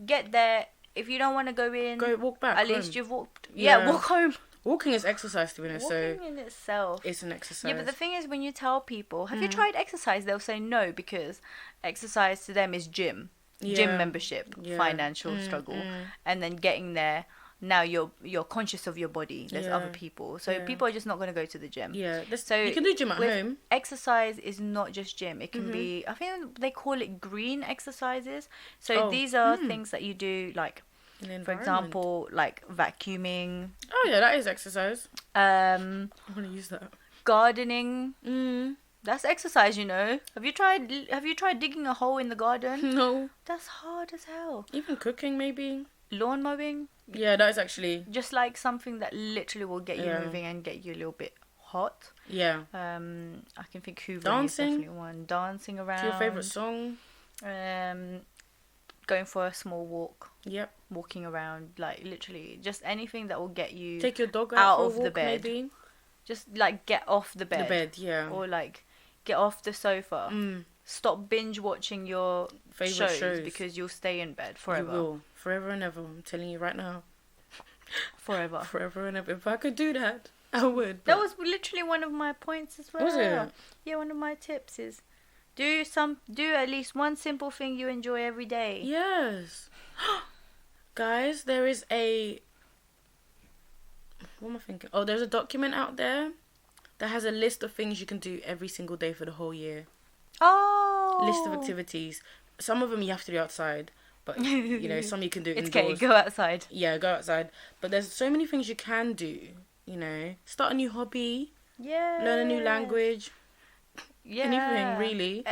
Get there. If you don't want to go in, Go walk back at home. least you've walked. Yeah. Yeah, walk home. Walking is exercise, to be honest. Walking So in itself. it's an exercise. Yeah, but the thing is, when you tell people, have you tried exercise? They'll say no, because exercise to them is gym. Gym membership, financial struggle. And then getting there, now you're conscious of your body. There's other people. So people are just not going to go to the gym. Yeah. So you can do gym at home. Exercise is not just gym. It can be, I think they call it green exercises. So these are things that you do, like, for example, like vacuuming. Oh yeah, that is exercise. I want to use that. Gardening. That's exercise, you know. Have you tried digging a hole in the garden? No. That's hard as hell. Even cooking, maybe. Lawn mowing. Yeah, that is actually Just like something that literally will get you moving and get you a little bit hot. Yeah. I can think hoovering Dancing. is definitely one. Dancing around. To your favourite song. Going for a small walk. Yep. Walking around, like literally just anything that will get you Take your dog out for a of the walk, bed. maybe. Just like get off the bed. The bed, yeah. Or like get off the sofa. Stop binge watching your Favourite shows. because you'll stay in bed forever. You will. Forever and ever. I'm telling you right now. Forever. Forever and ever. If I could do that, I would. That was literally one of my points as well. Was it? Yeah, one of my tips is do at least one simple thing you enjoy every day. Yes. Guys, there is a... What am I thinking? Oh, there's a document out there that has a list of things you can do every single day for the whole year. Oh. List of activities. Some of them you have to do outside, but you know, some you can do It's indoors. okay, go outside. Yeah, go outside. But there's so many things you can do, you know. Start a new hobby. Yeah. Learn a new language. Yeah. Anything, really.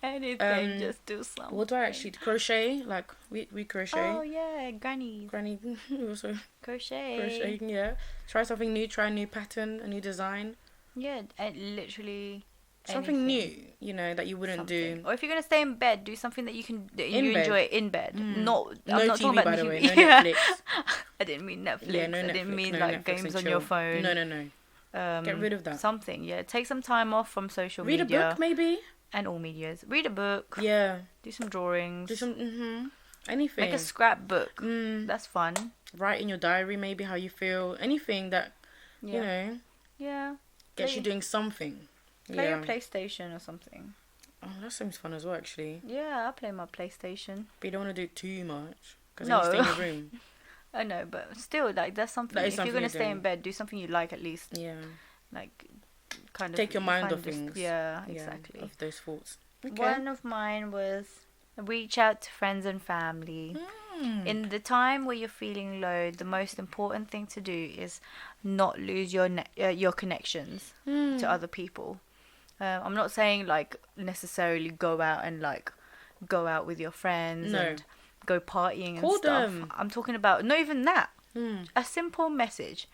Anything, just do something. What do I actually... Crochet. Like, we crochet. Oh, yeah, grannies. Granny also Crochet. crocheting, yeah. Try something new. Try a new pattern, a new design. Yeah, literally Something anything. new, you know, that you wouldn't Something. do. Or if you're going to stay in bed, do something that you In bed. enjoy in bed. No I'm not TV, talking about by the way. No Yeah. Netflix. I didn't mean Netflix. Yeah, no Netflix. I didn't mean no like Netflix games and on chill. your phone. No. Get rid of that. Something, yeah. Take some time off from social Read media. a book, maybe. And all medias. Read a book. Yeah. Do some drawings. Do some, anything. Make a scrapbook. That's fun. Write in your diary, maybe, how you feel. Anything that, Yeah. you know, Yeah. gets you doing something. Play yeah. your PlayStation or something. Oh, that seems fun as well, actually. Yeah, I play my PlayStation. But you don't want to do it too much. Because No. then you stay in your room. I know, but still, like, that's something. That is If you're something going you're to stay in doing. bed, do something you like at least. Yeah. Like, kind of... Take your mind kind off of just- things. Yeah, Yeah, exactly. of those thoughts. Okay. One of mine was reach out to friends and family. In the time where you're feeling low, the most important thing to do is not lose your connections to other people. I'm not saying like necessarily go out with your friends No. and go partying Call and stuff. them. I'm talking about not even that. A simple message.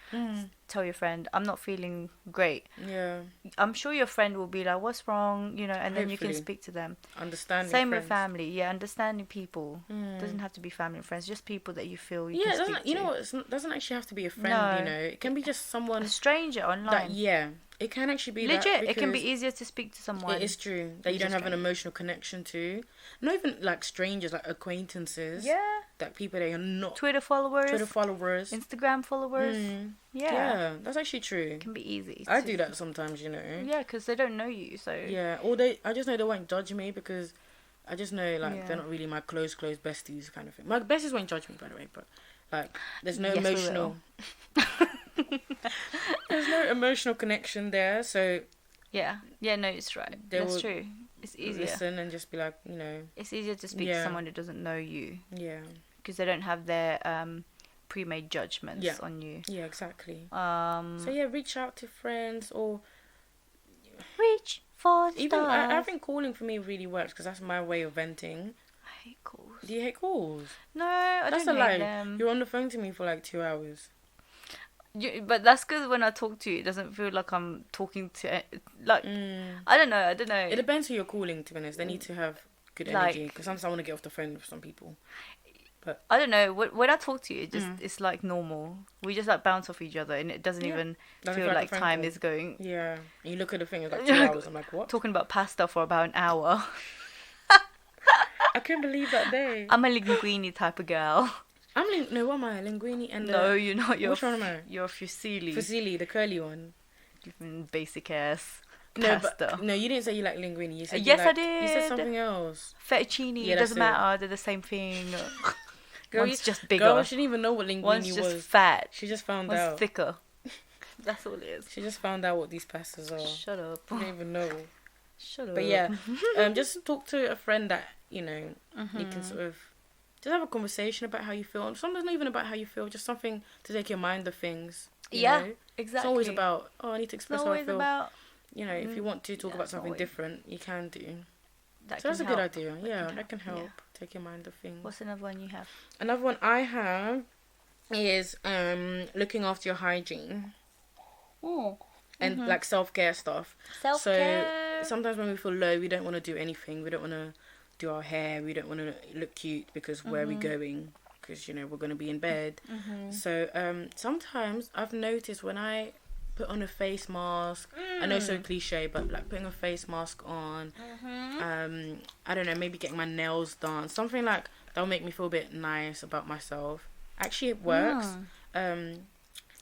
Tell your friend, I'm not feeling great. Yeah. I'm sure your friend will be like, what's wrong? You know, and then you can Hopefully. speak to them. Understanding Same friends. with family. Yeah, understanding people. Doesn't have to be family and friends, just people that you feel you Yeah, can it speak doesn't, you to. know what? It doesn't actually have to be a friend, No. you know. It can be just someone A stranger online. that, yeah. It can actually be Legit, that it can be because easier to speak to someone. It is true that you Who's don't a have an stranger. emotional connection to. Not even like strangers, like acquaintances. Yeah. that people that you're not Twitter followers, Instagram followers. Yeah, that's actually true. It can be easy. I do that sometimes, Yeah, because they don't know you, so yeah. Or I just know they won't judge me because I just know they're not really my close besties kind of thing. My besties won't judge me, by the way, but like there's no emotional. There's no emotional connection there, so yeah, no, it's right. That's true. It's easier. Listen and just be like, It's easier to speak to someone who doesn't know you. Yeah. Because they don't have their pre-made judgments on you. Yeah, exactly. So yeah, reach out to friends or reach for even I think calling for me really works because that's my way of venting. I hate calls. Do you hate calls? No, I don't hate them. You're on the phone to me for like 2 hours. But that's because when I talk to you, it doesn't feel like I'm talking to like I don't know. It depends who you're calling. To be honest, they need to have good energy because sometimes I want to get off the phone with some people. But I don't know. When I talk to you, it's like normal. We just like bounce off each other, and it doesn't even feel like time is going. Yeah, you look at the thing, it's like 2 hours. I'm like, what? Talking about pasta for about an hour. I couldn't believe that day. I'm a linguine type of girl. What am I? Linguine and no, you're not. Which one am I? You're fusilli. Fusilli, the curly one. Even basic ass pasta. No, you didn't say you like linguine. You said I did. You said something else. Fettuccine. Yeah, it doesn't matter. They're the same thing. Girl, one's just bigger. Girl, she didn't even know what linguine was. One's just fat. She just found one's out. Thicker. That's all it is. She just found out what these pastas are. Shut up. I didn't even know. Shut up. But yeah, just talk to a friend that you can sort of just have a conversation about how you feel. Sometimes not even about how you feel, just something to take your mind of things. You know? Exactly. It's always about I need to express how I feel. About, if you want to talk about something different, you can do. So that's a good idea. That can help take your mind of things. What's another one you have? Another one I have is looking after your hygiene. Oh. And like self-care stuff. Self-care. So sometimes when we feel low, we don't want to do anything. We don't want to do our hair. We don't want to look cute because where are we going? Because, we're going to be in bed. So sometimes I've noticed when I put on a face mask, I know it's so cliche, but like putting a face mask on, I don't know, maybe getting my nails done, something like that'll make me feel a bit nice about myself. Actually, it works.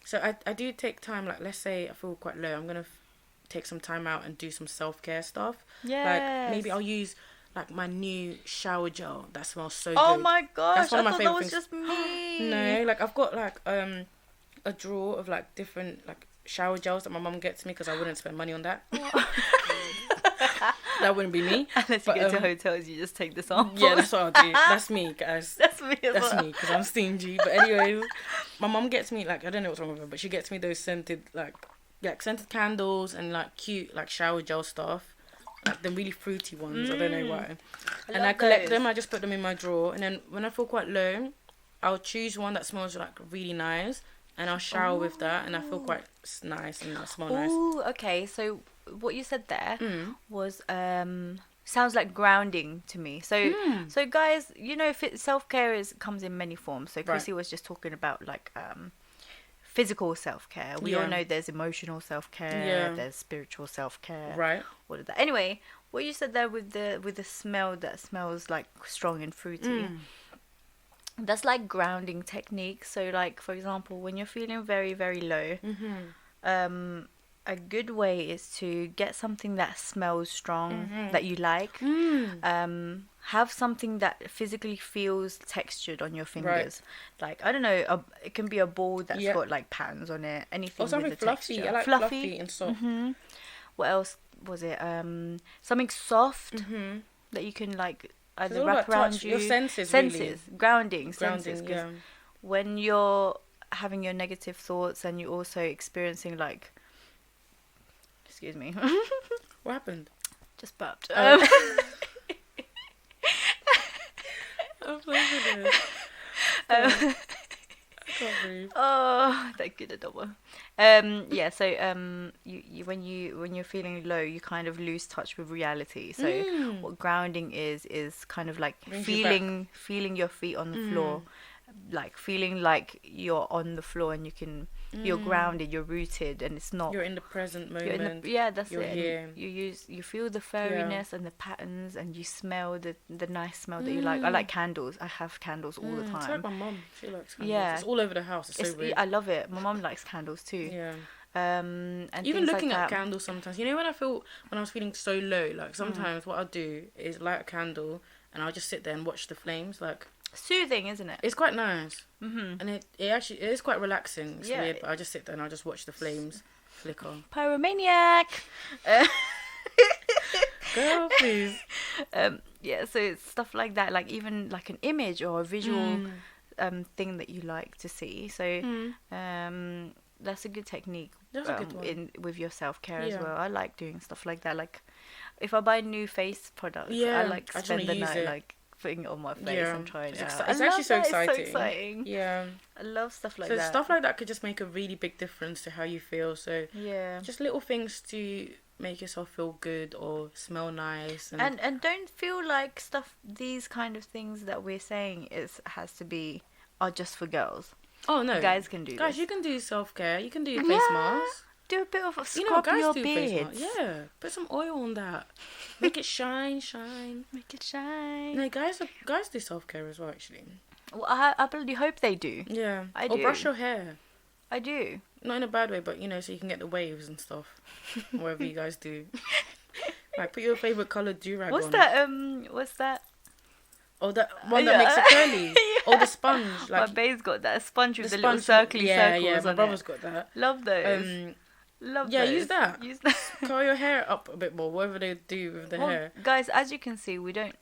So I do take time, like let's say I feel quite low, I'm going to take some time out and do some self-care stuff. Yes. Like maybe I'll use like my new shower gel that smells so good. Oh my gosh, that's one of my favorite things. Just me. No, like I've got like a drawer of like different like shower gels that my mum gets me because I wouldn't spend money on that. That wouldn't be me. Unless you go to hotels, you just take this off. Yeah, that's what I'll do. That's me, guys. That's me as That's well. me, because I'm stingy. But anyways, my mum gets me, like, I don't know what's wrong with her, but she gets me those scented, like scented candles and, like, cute, like, shower gel stuff. Like, the really fruity ones. I don't know why. I collect them. I just put them in my drawer. And then when I feel quite low, I'll choose one that smells, like, really nice. And I'll shower with that. And I feel quite nice and I smell nice. Ooh, okay. So what you said there was sounds like grounding to me. So so guys, self-care comes in many forms. So Chrissy was just talking about like physical self-care. We all know there's emotional self-care, there's spiritual self-care. Right. All of that. Anyway, what you said there with the smell that smells like strong and fruity. That's like grounding technique. So like for example, when you're feeling very, very low, a good way is to get something that smells strong that you like. Have something that physically feels textured on your fingers. Right. Like I don't know, it can be a ball that's got like patterns on it. Anything. Or something with fluffy. Texture. I like fluffy and soft. What else was it? Something soft that you can like either wrap around you. Your senses. Really. Grounding senses. Yeah. When you're having your negative thoughts and you're also experiencing like. Excuse me. What happened? Just burped. I'm flavoured it. I can't breathe. Oh, that good double. Yeah. So you when you're feeling low, you kind of lose touch with reality. So what grounding is kind of like feeling your feet on the floor. like feeling like you're on the floor and you're grounded, you're rooted, and it's not. You're in the present moment. That's you're it. Here. You feel the furriness and the patterns, and you smell the nice smell that you like. I like candles. I have candles all the time. It's like my mum. She likes candles. Yeah. It's all over the house. It's so weird. I love it. My mum likes candles too. Yeah. And even looking like at candles sometimes, when I was feeling so low, like sometimes what I'll do is light a candle and I'll just sit there and watch the flames, like soothing, isn't it? It's quite nice. And it is quite relaxing. It's weird, but I just sit there and I just watch the flames flicker. Pyromaniac. Girl, please. So it's stuff like that, like even like an image or a visual thing that you like to see. So that's a good technique. That's a good one. With your self-care as well. I like doing stuff like that. Like if I buy new face products, I like spend the night like putting it on my face and trying it out. It's actually so exciting. It's so exciting. Yeah. I love stuff like that. So stuff like that could just make a really big difference to how you feel. So yeah, just little things to make yourself feel good or smell nice. And don't feel like these kind of things that we're saying are just for girls. Oh no, guys can do guys, this. You can do self-care. You can do face masks. Do a bit of a scrub your beards. Yeah, put some oil on that. Make it shine. Make it shine. No, guys do self-care as well, actually. Well, I bloody hope they do. Yeah, I do. Or brush your hair. I do. Not in a bad way, but so you can get the waves and stuff. Whatever you guys do. Like put your favorite coloured do-rag on. What's that? Oh, that one that makes it curly. Oh, the sponge. Like, my babe's got that sponge with the little circly circles. Yeah, my brother's got that. Love those. Love those. Use that. Curl your hair up a bit more, whatever they do with the hair. Guys, as you can see, me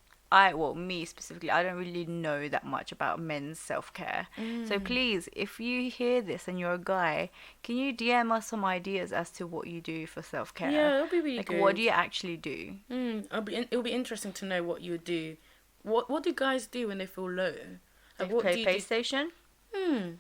specifically, I don't really know that much about men's self-care. So please, if you hear this and you're a guy, can you DM us some ideas as to what you do for self-care? Yeah, it'll be really good. What do you actually do? It'll be interesting to know what you would do. What do guys do when they feel low? Like play PlayStation? Play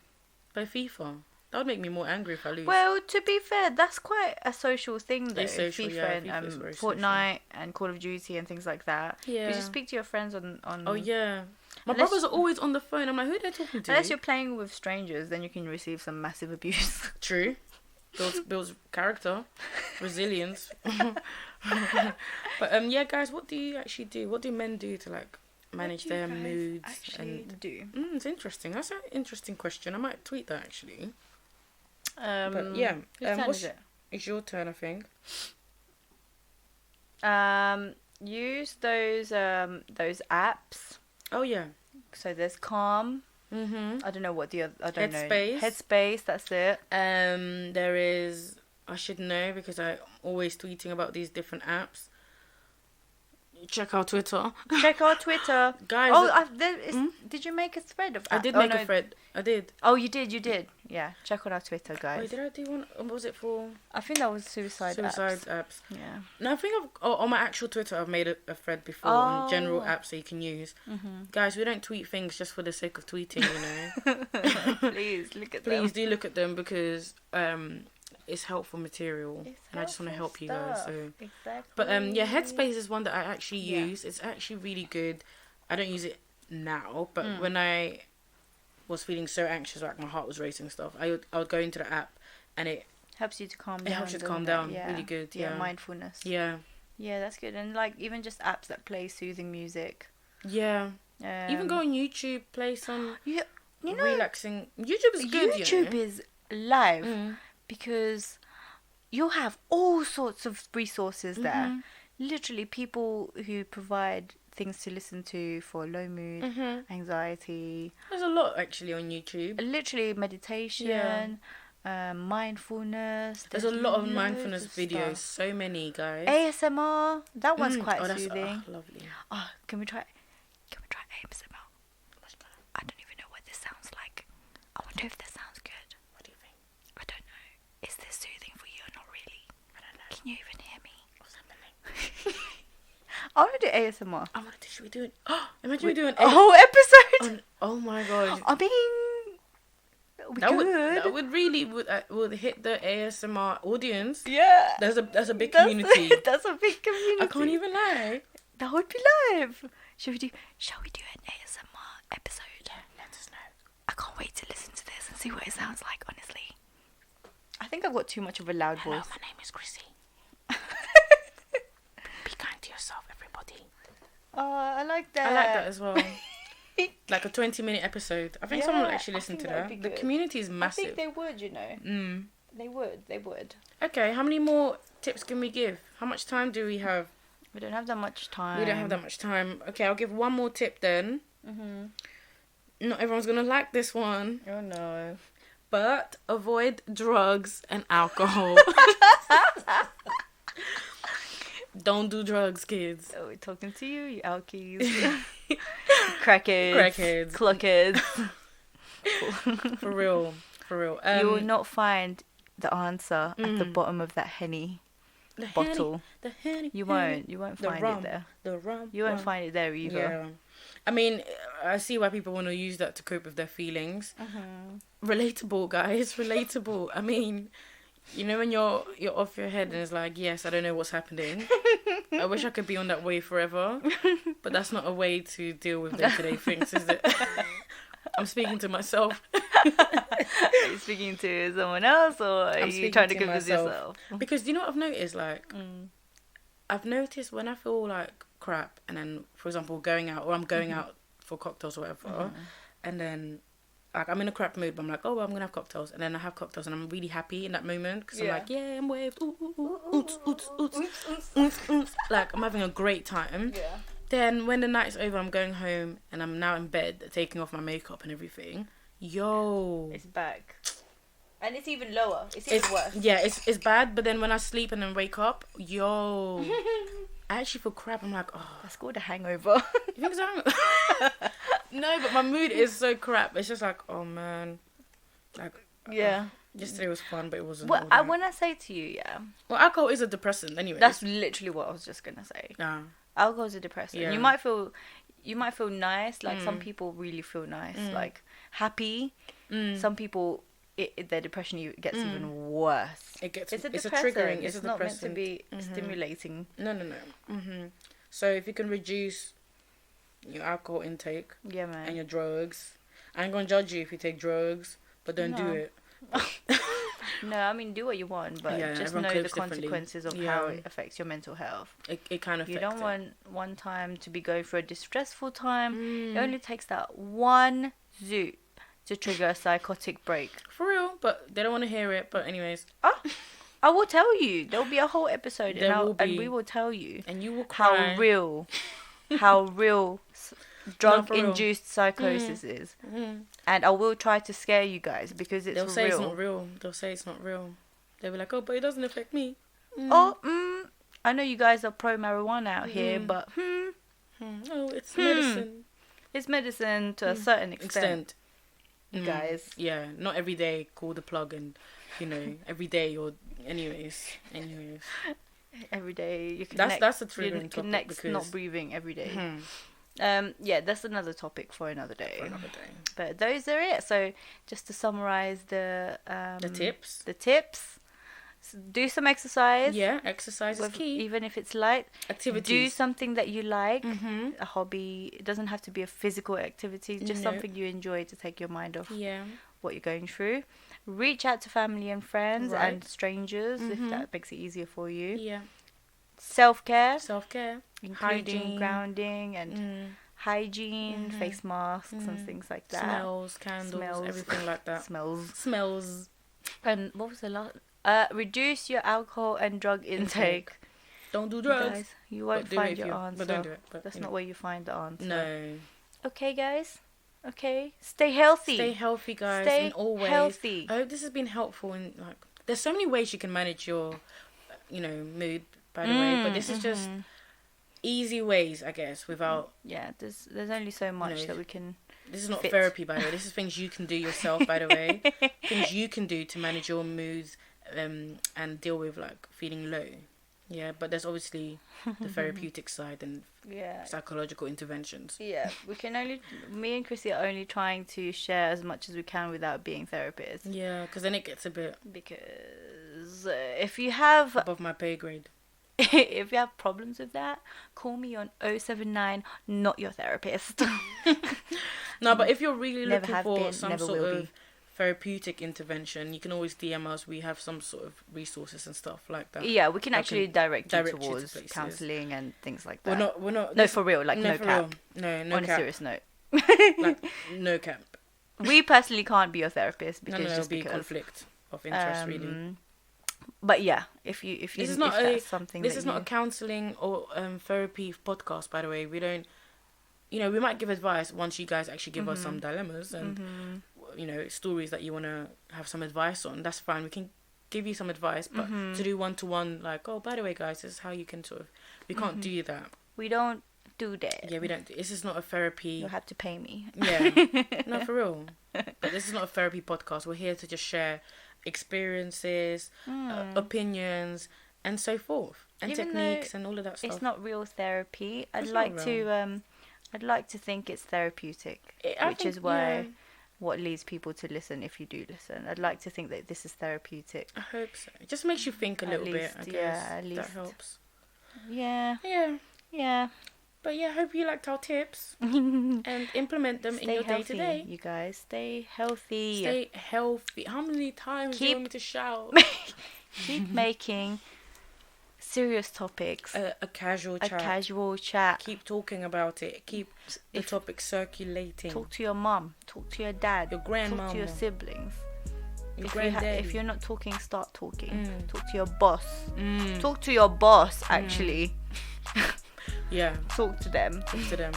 FIFA. That would make me more angry if I lose. Well, to be fair, that's quite a social thing though. Social, FIFA and Fortnite and Call of Duty and things like that. Yeah. You just speak to your friends on Oh yeah. My brothers are always on the phone. I'm like, who are they talking to? Unless you're playing with strangers, then you can receive some massive abuse. True. Builds character, resilience. But yeah, guys, what do you actually do? What do men do to like manage their moods? It's interesting. That's an interesting question. I might tweet that actually. But yeah, is it? It's your turn, I think. Use those apps. Oh yeah. So there's Calm. I don't know what the other. I don't know. Headspace. That's it. There is. I should know because I'm always tweeting about these different apps. Check our Twitter. Guys. Oh, did you make a thread of apps? I did make a thread. I did. Oh, you did. Yeah, check on our Twitter, guys. Wait, did I do one? What was it for? I think that was suicide apps. Yeah. No, I think on my actual Twitter, I've made a thread before on general apps that you can use. Guys, we don't tweet things just for the sake of tweeting, Please look at them. Please do look at them because it's helpful material, and I just want to help you guys. So. Exactly. But Headspace is one that I actually use. It's actually really good. I don't use it now, but when I was feeling so anxious, like my heart was racing and stuff, I would go into the app, and it helps you to calm down. It helps you to calm down. Yeah. Really good. Yeah. Mindfulness. Yeah. Yeah, that's good. And like even just apps that play soothing music. Yeah. Even go on YouTube, play some relaxing. YouTube is good. YouTube is live because you'll have all sorts of resources there. Literally, people who provide things to listen to for low mood, anxiety. There's a lot actually on YouTube. Literally meditation, mindfulness. There's a lot of mindfulness videos. So many, guys. ASMR. That one's quite soothing. Lovely. Oh, can we try ASMR? I don't even know what this sounds like. I wonder if this sounds good. What do you think? I don't know. Is this soothing for you or not really? I don't know. Can you even hear me? What's happening? I want to do ASMR. Should we do it? Imagine we do a whole episode. Oh my god. I mean, that would really would hit the ASMR audience. Yeah. That's a big community. That's a big community. I can't even lie. That would be live. Shall we do an ASMR episode? Yeah, let us know. I can't wait to listen to this and see what it sounds like, honestly. I think I've got too much of a loud Hello, voice. my name is Chrissy. Be kind to yourself, everybody. Oh, I like that. I like that as well. Like a 20-minute episode. I think someone will actually listen to that. The community is massive. I think they would, you know. They would. Okay, how many more tips can we give? How much time do we have? We don't have that much time. We don't have that much time. Okay, I'll give one more tip then. Not everyone's going to like this one. Oh, no. But avoid drugs and alcohol. Don't do drugs, kids. Oh, we're talking to you, you alkies. Crackheads. Cluckheads. For real. You will not find the answer at the bottom of that Henny bottle. The Henny. You won't find it there. The rum. You won't find it there either. Yeah. I mean, I see why people want to use that to cope with their feelings. Relatable, guys. Relatable. I mean, you know when you're off your head and it's like, yes, I don't know what's happening. I wish I could be on that way forever. But that's not a way to deal with day-to-day things, is it? I'm speaking to myself. Are you speaking to someone else, or are you trying to convince yourself? Because do you know what I've noticed? Like, I've noticed when I feel like crap, and then, for example, going out, or I'm going out for cocktails or whatever, and then like I'm in a crap mood, but I'm like, oh, well, I'm gonna have cocktails, and then I have cocktails, and I'm really happy in that moment because I'm like, yeah, I'm waved, ooh, ooh, ooh, oots, oots, oots, oots, oots. Like I'm having a great time. Yeah. Then when the night's over, I'm going home and I'm now in bed, taking off my makeup and everything. Yo, it's back, and it's even lower. It's even worse. Yeah, it's bad. But then when I sleep and then wake up, yo, I actually feel crap. I'm like, oh, that's called a hangover. You think so? No, but my mood is so crap. It's just like, oh man, like yesterday was fun, but it wasn't. Well, when I say to you, well, alcohol is a depressant anyway. That's literally what I was just gonna say. Yeah. Alcohol is a depressant. Yeah. You might feel nice. Like some people really feel nice, like happy. Some people, their depression gets even worse. It's a triggering. It's not meant to be stimulating. No. So if you can reduce your alcohol intake, and your drugs, I ain't gonna judge you if you take drugs, but don't do it. No, I mean, do what you want, but just know the consequences of how it affects your mental health. It kind of. You don't want one time to be going through a distressful time. It only takes that one zoot to trigger a psychotic break. For real, but they don't want to hear it. But anyways, I will tell you. There will be a whole episode, and we will tell you, and you will cry. how real drug-induced psychosis is. And I will try to scare you guys because it's real. They'll say it's not real. They'll say it's not real. They'll be like, oh, but it doesn't affect me. I know you guys are pro-marijuana out here, but oh, it's medicine. It's medicine to a certain extent. Guys. Yeah, not every day call the plug and, every day or anyways. Every day you connect. That's a triggering topic connect because not breathing every day. That's another topic for another day. But those are it. So just to summarize the tips. Do some exercise. Yeah, exercise is key. Even if it's light. Activities. Do something that you like. A hobby. It doesn't have to be a physical activity. Just something you enjoy to take your mind off what you're going through. Reach out to family and friends and strangers if that makes it easier for you. Yeah. Self-care. Including hygiene. Grounding and hygiene, face masks and things like that. Smells, candles, everything like that. Smells. And what was the last? Reduce your alcohol and drug intake. Don't do drugs. Guys, you won't find your answer. But don't do it. That's not where you find the answer. No. Okay, guys. Okay. Stay healthy. Stay healthy, guys. In all ways. Healthy. I hope this has been helpful. There's so many ways you can manage your, mood. By the way, but this is just easy ways, I guess, without. Yeah, there's only so much that we can. This is not therapy, by the way. This is things you can do yourself, by the way. Things you can do to manage your moods, and deal with feeling low. Yeah, but there's obviously the therapeutic side and psychological interventions. Yeah, me and Chrissy are only trying to share as much as we can without being therapists. Yeah, because then it gets a bit. Because if you have above my pay grade. If you have problems with that, call me on 079, not your therapist. No, but if you're really Never looking have for been, some never sort will of be. therapeutic intervention, you can always DM us. We have some sort of resources and stuff like that. Yeah, we can I actually can direct you direct you to towards places. counselling and things like that. We're not. No, for real, like no for cap. real. No On cap. a serious note. Like no cap. We personally can't be your therapist No, because it'll just be because. conflict of interest, really. But yeah, if you This is if not that's something This that is not a you- counselling or therapy podcast, by the way. We don't. You know, we might give advice once you guys actually give us some dilemmas and you know, stories that you want to have some advice on. That's fine. We can give you some advice, but to do one-to-one, like, oh, by the way, guys, this is how you can sort of. We can't do that. we don't do that. Yeah, we don't. This is not a therapy. You'll have to pay me. Yeah, no, for real. But this is not a therapy podcast. We're here to just share experiences, opinions, and so forth, and Even techniques and all of that stuff. It's not real therapy. I'd It's like not to I'd like to think it's therapeutic, I which think, is why yeah, what leads people to listen if you do listen. I'd like to think that this is therapeutic. I hope so. It just makes you think a At little bit. least, I guess yeah, at that least. helps. Yeah, Yeah, yeah. but yeah, I hope you liked our tips and implement them in Stay your day healthy, to day. you guys. Stay healthy. Stay healthy. How many times do you want me to shout? Keep making serious topics A casual a chat. casual chat. Keep talking about it. Keep the topic circulating. Talk to your mum. Talk to your dad. Your Talk grandmama. to your siblings. Your If granddaddy. you're not talking, start talking. Mm. Talk to your boss. Talk to your boss, actually. Yeah, Talk to them. talk to them.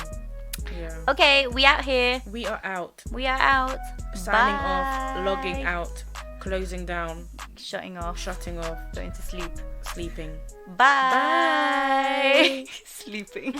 Yeah. Okay, we out here. We are out. We are out. Signing Bye. off, logging out, closing down, Shutting off. shutting off, Going to sleep. sleeping. Bye. Sleeping.